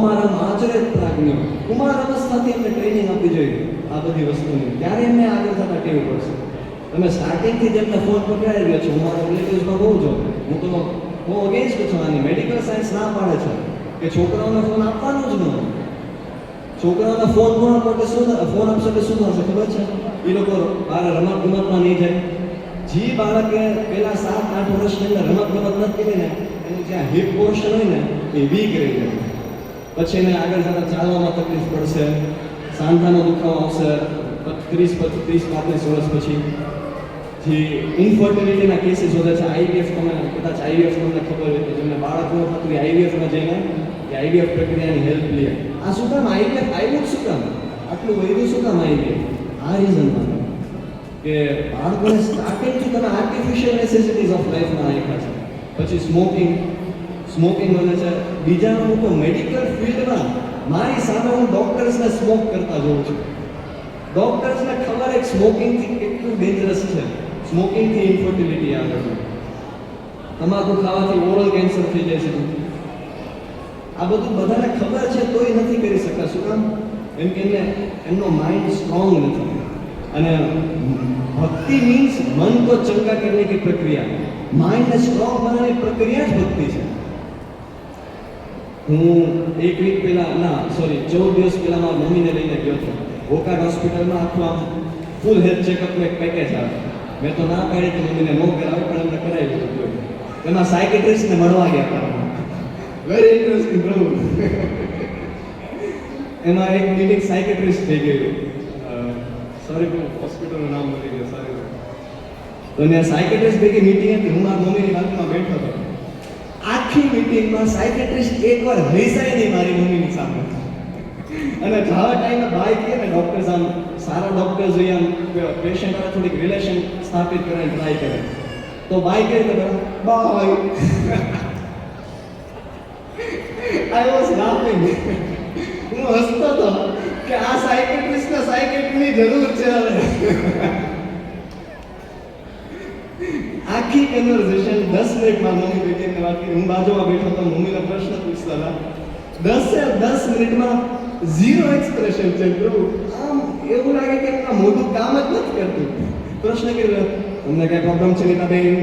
મારા માચરે પ્રાજ્ઞો. કુમાર અવસ્થાથી એમને ટ્રેનિંગ આપવી જોઈએ આ બધી વસ્તુની, ત્યારે એમને આગળ થતા ટેવ પડશે. તમે સ્ટાર્ટિંગથી જ એમને ફોન પકડાવી રહ્યો છો. હું મારા રિલેટિવ્સમાં બહુ જોઉં, હું અગેન્સ્ટ છું આની. મેડિકલ સાયન્સ ના પાડે છે કે છોકરાઓને ફોન આપવાનો જ ન હોય. છોકરાઓને ફોન આપો શું ફોન આપશો કે શું થશે ખબર છે? એ લોકો બહાર રમત ગમતમાં નહીં જાય. જે બાળકે પહેલા 7-8 વર્ષની અંદર રમત ગમત નથી કરી ને, એનું જ્યાં હિપ પોર્શન હોય ને એ વીક રહી જાય. પછી એને આગળ જતા ચાલવામાં તકલીફ પડશે, સાંધાનો દુખાવો આવશે 30-35 વર્ષ પછી. જે ઇન્ફર્ટિલિટીના કેસીસ વધે છે. આઈવીએફ કદાચ આઈવીએફ તમને ખબર હોય કે જેમને બાળક ન થતું એ આઈવીએફમાં જઈને એ આઈવીએફ પ્રક્રિયાની હેલ્પ લે. આ શું કામ આઈવીએફ આવ્યું? શું કામ આટલું વધ્યું? શું કામ આઈવીએફ? આ રીઝનમાં કે બાળકોને સ્ટાર્ટિંગથી તમે આર્ટિફિશિયલ નેસેસિટીઝ ઓફ લાઈફમાં રાખ્યા છે. પછી સ્મોકિંગ વધે છે. બીજાનું તો મેડિકલ ફિલ્ડમાં મારી સામે હું ડૉક્ટર્સને સ્મોક કરતા જોઉં છું. ડોક્ટર્સને ખબર એક સ્મોકિંગથી કેટલું ડેન્જરસ છે, સ્મોકિંગથી ઇન્ફર્ટિલિટી આવે છે, તમાકુ ખાવાથી ઓરલ કેન્સર થઈ જાય છે. આ બધું બધાને ખબર છે તોય નથી કરી શકતા. શું કામ? એમ કે એમનો માઇન્ડ સ્ટ્રોંગ નથી. અને ભક્તિ મીન્સ મન को चंगा करने की प्रक्रिया, माइंड ने स्ट्रोंग बनाने की प्रक्रिया જ ભક્તિ છે. હું એક વીક પહેલા 14 દિવસ પહેલા મારા મમ્મીને લઈને ગયો હતો વોકાર્ડ હોસ્પિટલમાં. આખું આમ ફૂલ હેલ્થ ચેકઅપનું એક પેકેજ આવે. મેં તો ના પાડી કે મમ્મીને ન કરાવે, પણ એમને કરાવી દીધું. એમાં સાયકેટ્રિસ્ટને મળવા ગયા હતા. વેરી ઇન્ટરેસ્ટિંગ પ્રભુ. એમાં એક મીટિંગ સાયકેટ્રિસ્ટ થઈ ગયું. સોરી હોસ્પિટલનું નામ ભૂલી ગયો, સોરી. તો ત્યાં સાયકેટ્રિસ્ટ ભેગી મીટિંગ હતી. હું મારા મમ્મીની બાજુમાં બેઠો હતો. આખી મીટિંગમાં સાયકેટ્રિસ્ટ એકવાર હૈસાય નહીં મારી મમ્મીની સામે. અને જવા ટાઈમે ભાઈ કહે ને, ડૉક્ટર્સ આમ સારા ડૉક્ટર્સ જોઈએ, આમ પેશન્ટ સાથે થોડીક રિલેશન સ્થાપિત કરવાની ટ્રાય કરે. તો ભાઈ કહે કે બાય. I was laughing. હું હસતો હતો કે આ સાયકેટ્રિસ્ટને સાયકેટ્રીની જરૂર છે હવે. આખી કન્વર્ઝેશન 10 મિનિટમાં મમ્મી બેટીને વાત કરી. હું બાજુમાં બેઠો તો મમ્મીને પ્રશ્ન પૂછતા હતા. 10 મિનિટમાં ઝીરો એક્સપ્રેશન છે પ્રભુ. આમ એવું લાગે કે એમના મોઢું કામ જ નથી કરતું. પ્રશ્ન કર્યો, તમને કઈ પ્રોબ્લેમ છે નીતાબેન?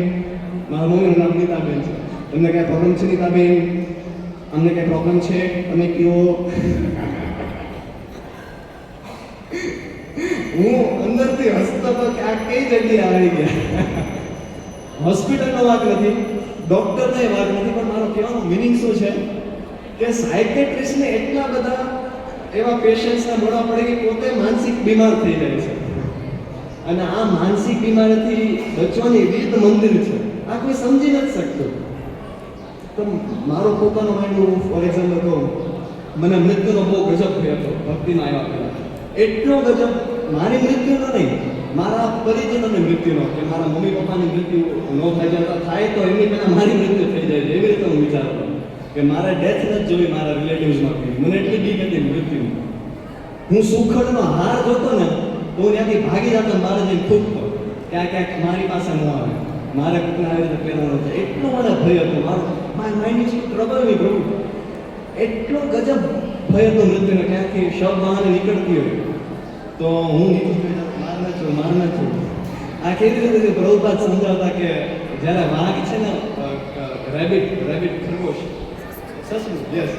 મારા મમ્મીનું નામ નીતાબેન છે. તમને કઈ પ્રોબ્લેમ છે નીતાબેન? અમને કઈ પ્રોબ્લેમ છે? તમે કયો. હું અંદરથી હસતો હતો કે આ કઈ જગ્યાએ આવી ગયા. હોસ્પિટલનો વાંક નથી, ડોક્ટરનો વાંક નથી, પણ મારો કહેવાનો મિનિંગ શું છે કે સાયકેટ્રિસ્ટને એટલા બધા એવા પેશન્ટ્સને મળવા પડે કે પોતે માનસિક બીમાર થઈ જાય છે. અને આ માનસિક બીમારીથી બચવાની રીત મંદિર છે. આ કોઈ સમજી નથી શકતું. તો મારો પોતાનો માઇન્ડ, હું ફોર એક્ઝામ્પલ કહું, મને મૃત્યુનો બહુ ગજબ થયો હતો ભક્તિમાં આવ્યા પહેલા. એટલો ગજબ, મારી મૃત્યુનો નહીં, મારા પરિજનોની મૃત્યુનો, કે મારા મમ્મી પપ્પાની મૃત્યુ ન થઈ જતા થાય તો એમની પહેલાં મારી મૃત્યુ થઈ જાય. એવી રીતે હું વિચારતો કે મારે ડેથ નથી જોઈ મારા રિલેટિવ્સમાંથી. મને એટલી બીક હતી મૃત્યુની. હું સુખડનો હાર જોતો ને તો હું ત્યાંથી ભાગી જતો, મારે જઈને ખૂટતો ક્યાંક મારી પાસે ન આવે, મારે કોઈને આવી રીતે પહેરવાનો છે. એટલો મને ભય હતો. માય માઇન્ડ ઇઝ ટ્રબલ મી પ્રભુ. એટલો ગજબ ભય હતો મૃત્યુને. ક્યાંકથી શબ વાહને નીકળતી હોય તો હું નીકળી મારના છું. આ કેવી રીતે પ્રભુપાદ સમજાવતા કે જ્યારે વાઘ છે ને, રેબિટ ખરગોશ, સસલું, યસ,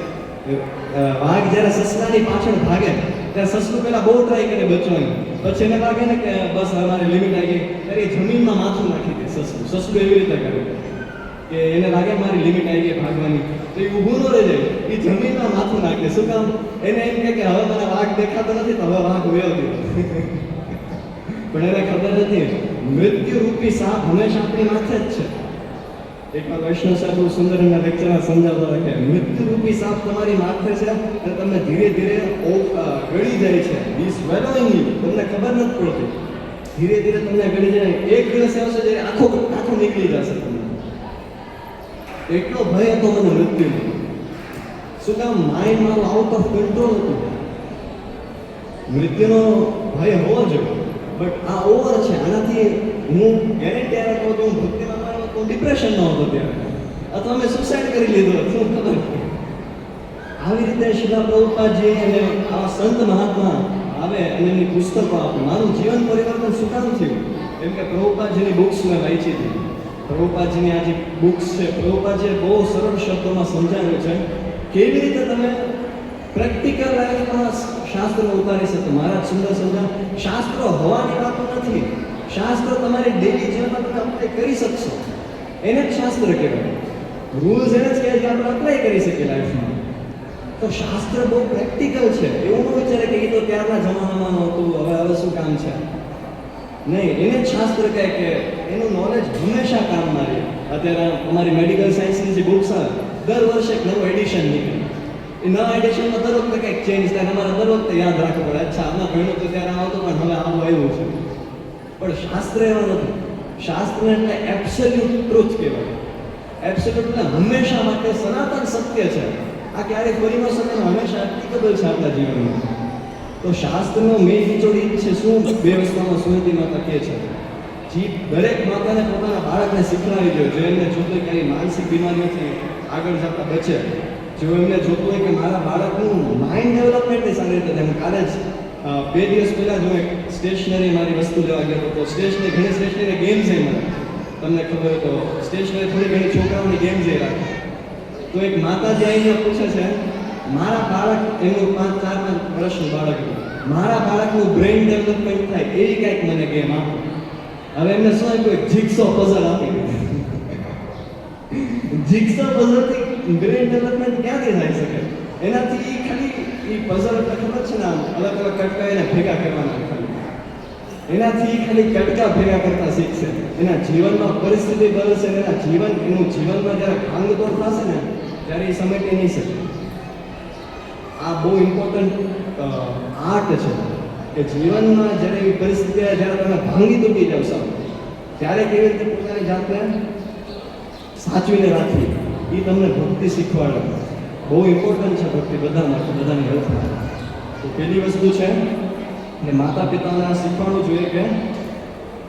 વાઘ જ્યારે સસલાની પાછળ ભાગે ત્યારે સસલું પહેલા બહુ ટ્રાય કરે બચવાની. પછી એને લાગે ને કે બસ અમારી લિમિટ આવી ગઈ, ત્યારે એ જમીનમાં માથું નાખી દે સસલું એવી રીતે કરે કે એને લાગે મારી લિમિટ આવી ગઈ ભાગવાની, તો એ ઊભું ન રહી જાય, એ જમીનમાં માથું નાખે. શું કામ? એને એમ કે હવે મને વાઘ દેખાતો નથી તો હવે વાઘ વયો ગયો. પણ એને ખબર નથી મૃત્યુ રૂપી સાપ હંમેશા આપણી માથે જ છે. એકવાર વૈષ્ણવ સાહેબ બહુ સુંદર એના લેક્ચરમાં સમજાવતા હતા કે મૃત્યુ રૂપી સાપ તમારી માથે છે અને તમને ધીરે ધીરે ગળી જાય છે. ઈ સ્વેલોઈંગ યુ, તમને ખબર નથી પડતી. ધીરે ધીરે તમને ગળી જાય. એક દિવસ આવશે જ્યારે આખો નીકળી જશે તમને. એટલો ભય હતો મને મૃત્યુનો. શું કામ? માઇન્ડ મારું આઉટ ઓફ કંટ્રોલ હતું. મૃત્યુનો ભય હોવો જોઈએ, બટ આ ઓવર છે. આનાથી હું ગેરંટી આપતો હતો હું ભક્તિમાં મારો તો ડિપ્રેશન ન હતો ત્યારે, અથવા મેં સુસાઇડ કરી લીધો, શું ખબર. આવી રીતે શિલા પ્રભુપાદજી અને આવા સંત મહાત્મા આવે અને એમની પુસ્તકો આપે. મારું જીવન પરિવર્તન શું કામ થયું? કેમ કે પ્રભુપાદજીની બુક્સ મેં વાંચી હતી. પ્રભુપાદજીની આ જે બુક્સ છે, પ્રભુપાદજીએ બહુ સરળ શબ્દોમાં સમજાવ્યું છે કેવી રીતે તમે પ્રેક્ટિકલ લાઈફમાં શાસ્ત્રો ઉતારી શકો. મહારાજ સુંદર સમજાવ, શાસ્ત્રો હોવાની વાતો નથી, શાસ્ત્ર તમારી ડેલી જીવનમાં તમે અપ્લાય કરી શકશો, એને જ શાસ્ત્ર કહેવાય. રૂલ્સ એને જ કહેવાય કે આપણે અપ્લાય કરી શકીએ લાઈફમાં. તો શાસ્ત્ર બહુ પ્રેક્ટિકલ છે. એવું ન વિચારે કે એ તો ત્યારના જમાનામાં નહોતું, હવે શું કામ છે. નહીં, એને જ શાસ્ત્ર કહે કે એનું નોલેજ હંમેશા કામમાં રહે. અત્યારે અમારી મેડિકલ સાયન્સની જે બુક્સ આવે, દર વર્ષે એક નવું એડિશન નીકળે. એ નવા એડિશનમાં દર વખતે કંઈક ચેન્જ થાય. અમારે દર વખતે યાદ રાખવું પડે, અચ્છા આમાં ભણ્યું તો ત્યારે આવતું પણ હવે આવું આવ્યું છે. પણ શાસ્ત્ર એવા નથી. શાસ્ત્ર એટલે એબ્સોલ્યુટ ટ્રુથ કહેવાય. એબ્સોલ્યુટ એટલે હંમેશા માટે સનાતન સત્ય છે. આ ક્યારેય ફરી ન શકે, હંમેશા એપ્લિકેબલ છે આપણા જીવનમાં. તો શાસ્ત્રનો મેઇન નિચોડ એ છે શું? બે વસ્તુમાં સુનીતિ માતા કહે છે, દરેક માતાને પોતાના બાળકને શીખવાડી જોઈએ, જો એમને જોતું હોય કે માનસિક બીમારીઓથી આગળ જતા બચે, જો એમને જોતું હોય કે મારા બાળકનું માઇન્ડ ડેવલપમેન્ટ સારી રીતે થાય. કાલે જ 2 દિવસ પહેલાં જો એક સ્ટેશનરી મારી વસ્તુ લેવા ગયો તો સ્ટેશનરી ઘણી સ્ટેશનરી ગેમ્સ એ મને તમને ખબર હોય તો સ્ટેશનરી થોડી ઘણી છોકરાઓની ગેમ્સ એ રાખે. તો એક માતાજી આવીને પૂછે છે, મારા બાળક, એમનું 4-5 વર્ષનું બાળક, મારા બાળકનું બ્રેઇન ડેવલપમેન્ટ થાય એવી કંઈક મને ગેમ આપો. હવે એમને શું આપ્યું? જિગ્સો પઝલ આપી. જિગ્સો પઝલથી બ્રેઇન ડેવલપમેન્ટ ક્યાંથી થઈ શકે? એનાથી ખાલી એ પઝલ એટલે ખબર છે ને, અલગ અલગ કટકા એને ભેગા કરવાના, ખાલી એનાથી ખાલી કટકા ભેગા કરતા શીખશે. એના જીવનમાં પરિસ્થિતિ બદલશે, એના એનું જીવનમાં જ્યારે ભાંગતોડ થશે ને ત્યારે એ સમેટી નહીં શકે. આ બહુ ઇમ્પોર્ટન્ટ આર્ટ છે કે જીવનમાં જ્યારે એવી પરિસ્થિતિ આવે, જ્યારે તમે ભાંગી તૂટી જાવ સાવ, ત્યારે કેવી રીતે પોતાની જાતને સાચવીને રાખવી, એ તમને ભક્તિ શીખવાડે. બહુ ઇમ્પોર્ટન્ટ છે ભક્તિ બધા માટે, બધાની હેલ્થ માટે. તો પહેલી વસ્તુ છે કે માતા પિતાને શીખવાડવું જોઈએ કે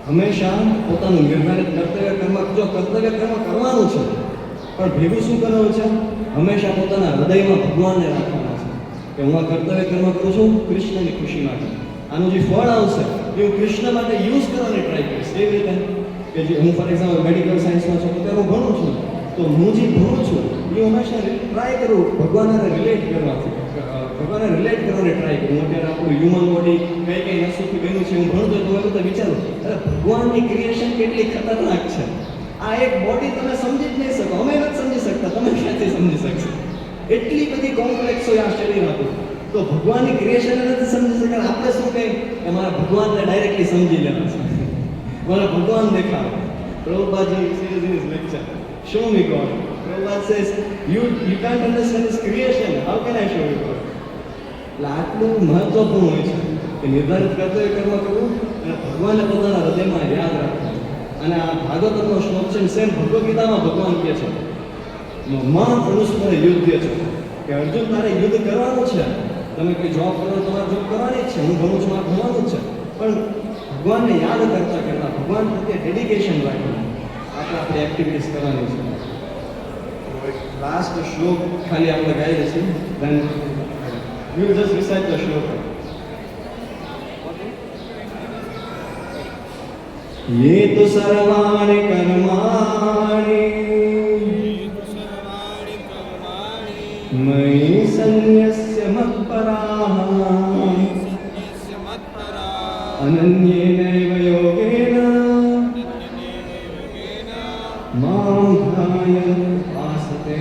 હંમેશા પોતાનું નિર્ધારિત કર્તવ્ય કર્મ, જો કર્તવ્ય કર્મ કરવાનું છે પણ ભેગું શું કરવાનું છે? હંમેશા પોતાના હૃદયમાં ભગવાનને રાખવાના છે કે હું આ કર્તવ્ય કર્મ કરું છું કૃષ્ણની ખુશી માટે. આનું જે ફળ આવશે એ હું કૃષ્ણ માટે યુઝ કરવાની ટ્રાય કરીશ. કેવી રીતે? કે જે હું ફોર એક્ઝામ્પલ મેડિકલ સાયન્સમાં છું, ત્યારે હું ભણું છું, તો હું જે ભણું છું એ હંમેશા ટ્રાય કરું ભગવાનને રિલેટ કરવાની ટ્રાય કરું. અત્યારે આપણું હ્યુમન બોડી કઈ કઈ નસોથી બન્યું છે હું ભણતો તો એ બધા વિચારું, અરે ભગવાનની ક્રિએશન કેટલી ખતરનાક છે. આ એક બોડી તમે સમજી જ નહીં શકો, અમે નથી સમજી શકતા, તમે ક્યાંથી સમજી શકશો? એટલી બધી કોમ્પ્લેક્સ હોય આ શરીર આપણું. તો ભગવાનની ક્રિએશન નથી સમજી શકતા. આપણે શું કહે કે મારા ભગવાનને ડાયરેક્ટલી સમજી લેવા છે, મારા ભગવાન દેખાડો. પ્રભુપાદજી says in his lecture, show me God. Prabhupada says, you can't understand his creation. How can I show you God? એટલે આટલું મહત્વપૂર્ણ હોય છે કે નિર્ધારિત કર્તવ્ય કર્મ કરવું અને ભગવાનને પોતાના હૃદયમાં યાદ રાખવું. અને આ ભાગવતનો શ્લોક છે, સેમ ભગવદ્ ગીતામાં ભગવાન કહે છે, મહાન અનુસ્મરે યુદ્ધ છે કે અર્જુન તારે યુદ્ધ કરવાનું છે. તમે કોઈ જોબ કરો, તમારે જોબ કરવાની જ છે, હું ભણું છું, આ ભણવાનું જ છે, પણ ભગવાનને યાદ કરતા કરતા ભગવાન પ્રત્યે ડેડિકેશન રાખવું, આપણી એક્ટિવિટીઝ કરવાની છે. લાસ્ટ શ્લોક ખાલી આપણે ગાઈએ છીએ, then we will just recite the shloka. ये तो सर्वाणि कर्माणि मयि सन्न्यस्य मत्पराः अनन्येनैव योगेन मां ध्यायन्त्युपासते.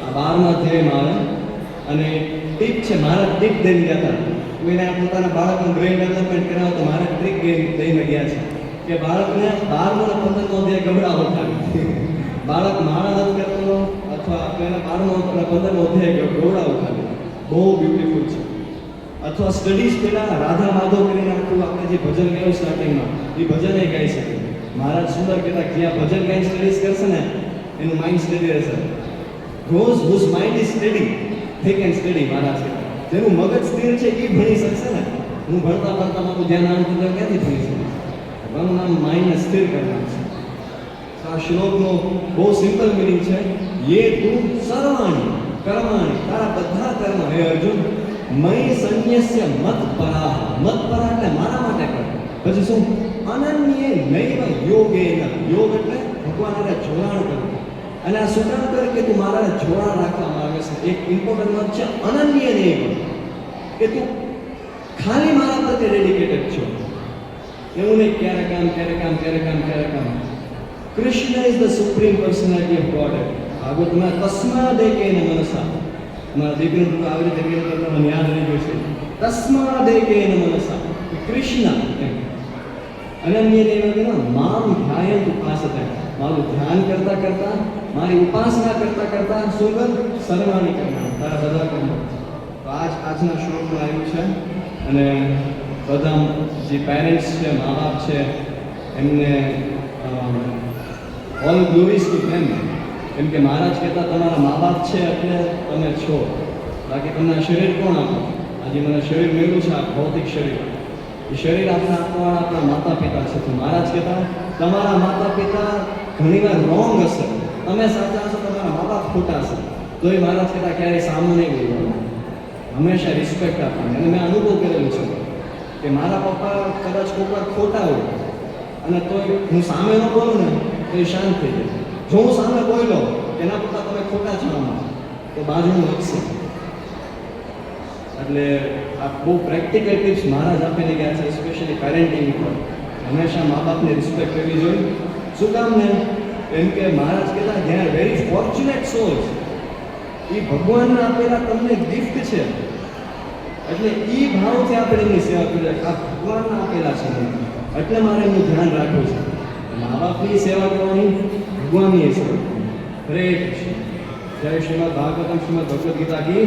આ 12મા અધ્યાયમાં આવે અને ટીપ છે, મારા ટીપ દઈને ગયા હતા. કોઈને પોતાના બાળકનું બ્રેઇન ડેવલપમેન્ટ કરાવો તો મારા ટ્રીક દઈને ગયા છે કે બાળકને 12મો અને 15મો અધ્યાય ગભરાવો ખાલી. બાળક માળા નથી કરતો અથવા એને 12મો અને 15મો અધ્યાય ગવડાવો ખાલી. બહુ બ્યુટીફુલ છે. અથવા સ્ટડીઝ પહેલાં રાધા માધવ કરીને આખું આપણે જે ભજન ગાયું સ્ટાર્ટિંગમાં એ ભજન એ ગાઈ શકે. મહારાજ સુંદર કહેતા કે જ્યાં ભજન ગાઈને સ્ટડીઝ કરશે ને એનું માઇન્ડ સ્ટડી રહેશે. Those whose mind is steady, they can study. મહારાજ કહેતા જેનું મગજ સ્થિર છે એ ભણી શકશે ને. હું ભણતા ભણતા મારું ધ્યાન આમ કરતા ક્યાંથી ભણી શકીશ? ભગવાનનું માઇન્ડને સ્થિર કરવાનું છે. આ શ્લોકનો બહુ સિમ્પલ મિનિંગ છે, યે તું સર્વાણી કર્માણી, તારા બધા કર્મ હે અર્જુન મય સંન્યસ્ય મત પરાહ, મત પરાહ એટલે મારા માટે કર. પછી શું? અનન્ય નૈવ યોગેન, યોગ એટલે ભગવાન હારે જોડાણ કરવું. અને આ શું કામ કરે કે તું મારા જોડાણ રાખવા માંગે છે? એક ઇમ્પોર્ટન્ટ વાત છે અનન્ય નૈવ, કે તું ખાલી મારા પ્રત્યે ડેડિકેટેડ છો. એવું નહીં ક્યારેક કામ, ક્યારેક કામ, ક્યારેક કામ, ક્યારેક કામ. Krishna is the supreme personality of God. ભાગવતમાં તસ્માદેકેન મનસા, મારા દીકરીનું આવી રીતે કેમ કરતા મને યાદ રહી ગયું છે. તસ્માદેકેન મનસા, કૃષ્ણ અનન્યદેવ મામ ધ્યાયન ઉપાસતે, મારું ધ્યાન કરતા કરતા, મારી ઉપાસના કરતા કરતા શું કર? સર્વાણી કરનાર, તારા બધા કર્મ. તો આજના શ્લોકમાં આવ્યું છે. અને બધા જે પેરેન્ટ્સ છે, મા બાપ છે, એમને ઓલ ગ્લોરીઝ ટુ ધેમ. કેમ કે મહારાજ કહેતા તમારા મા બાપ છે એટલે તમે છો. બાકી તમને આ શરીર કોણ આપે? આજે મને શરીર મળ્યું છે, આ ભૌતિક શરીર. એ શરીર આપણા આપવાવાળા આપણા માતા પિતા છે. તો મહારાજ કહેતા તમારા માતા પિતા ઘણીવાર રોંગ હશે, તમે સાચા હશો, તમારા મા બાપ ખોટા હશે, તો એ મહારાજ કહેતા ક્યારેય સામું નહીં બોલવાનું, હંમેશા રિસ્પેક્ટ આપવાની. અને મેં અનુભવ કરેલું છે કે મારા પપ્પા કદાચ કોઈક વાર ખોટા હોય અને તો હું સામે ન બોલું ને તો એ શાંત થઈ જાય. જો હું સામે બોલ્યો એના પપ્પા તમે ખોટા છો આમાં, તો બાજુનું વધશે. એટલે આ બહુ પ્રેક્ટિકલ ટિપ્સ મહારાજ આપીને ગયા છે, સ્પેશિયલી પેરેન્ટિંગ ઉપર. હંમેશા મા બાપને રિસ્પેક્ટ કરવી જોઈએ. શું કામ ને? એમ કે મહારાજ કહેતા they are very fortunate souls. એ ભગવાનના આપેલા તમને ગિફ્ટ છે, એટલે એ ભાવથી આપણે એમની સેવા કરીએ. આ ભગવાનના આપેલા છે એટલે મારે એમનું ધ્યાન રાખવું છે. મા બાપની સેવા કરવાની, ભગવાનની સેવા કરવાની. હરે કૃષ્ણ. જય શ્રીમદ ભાગવતમ શ્રીમદ ભગવદ્ ગીતા કી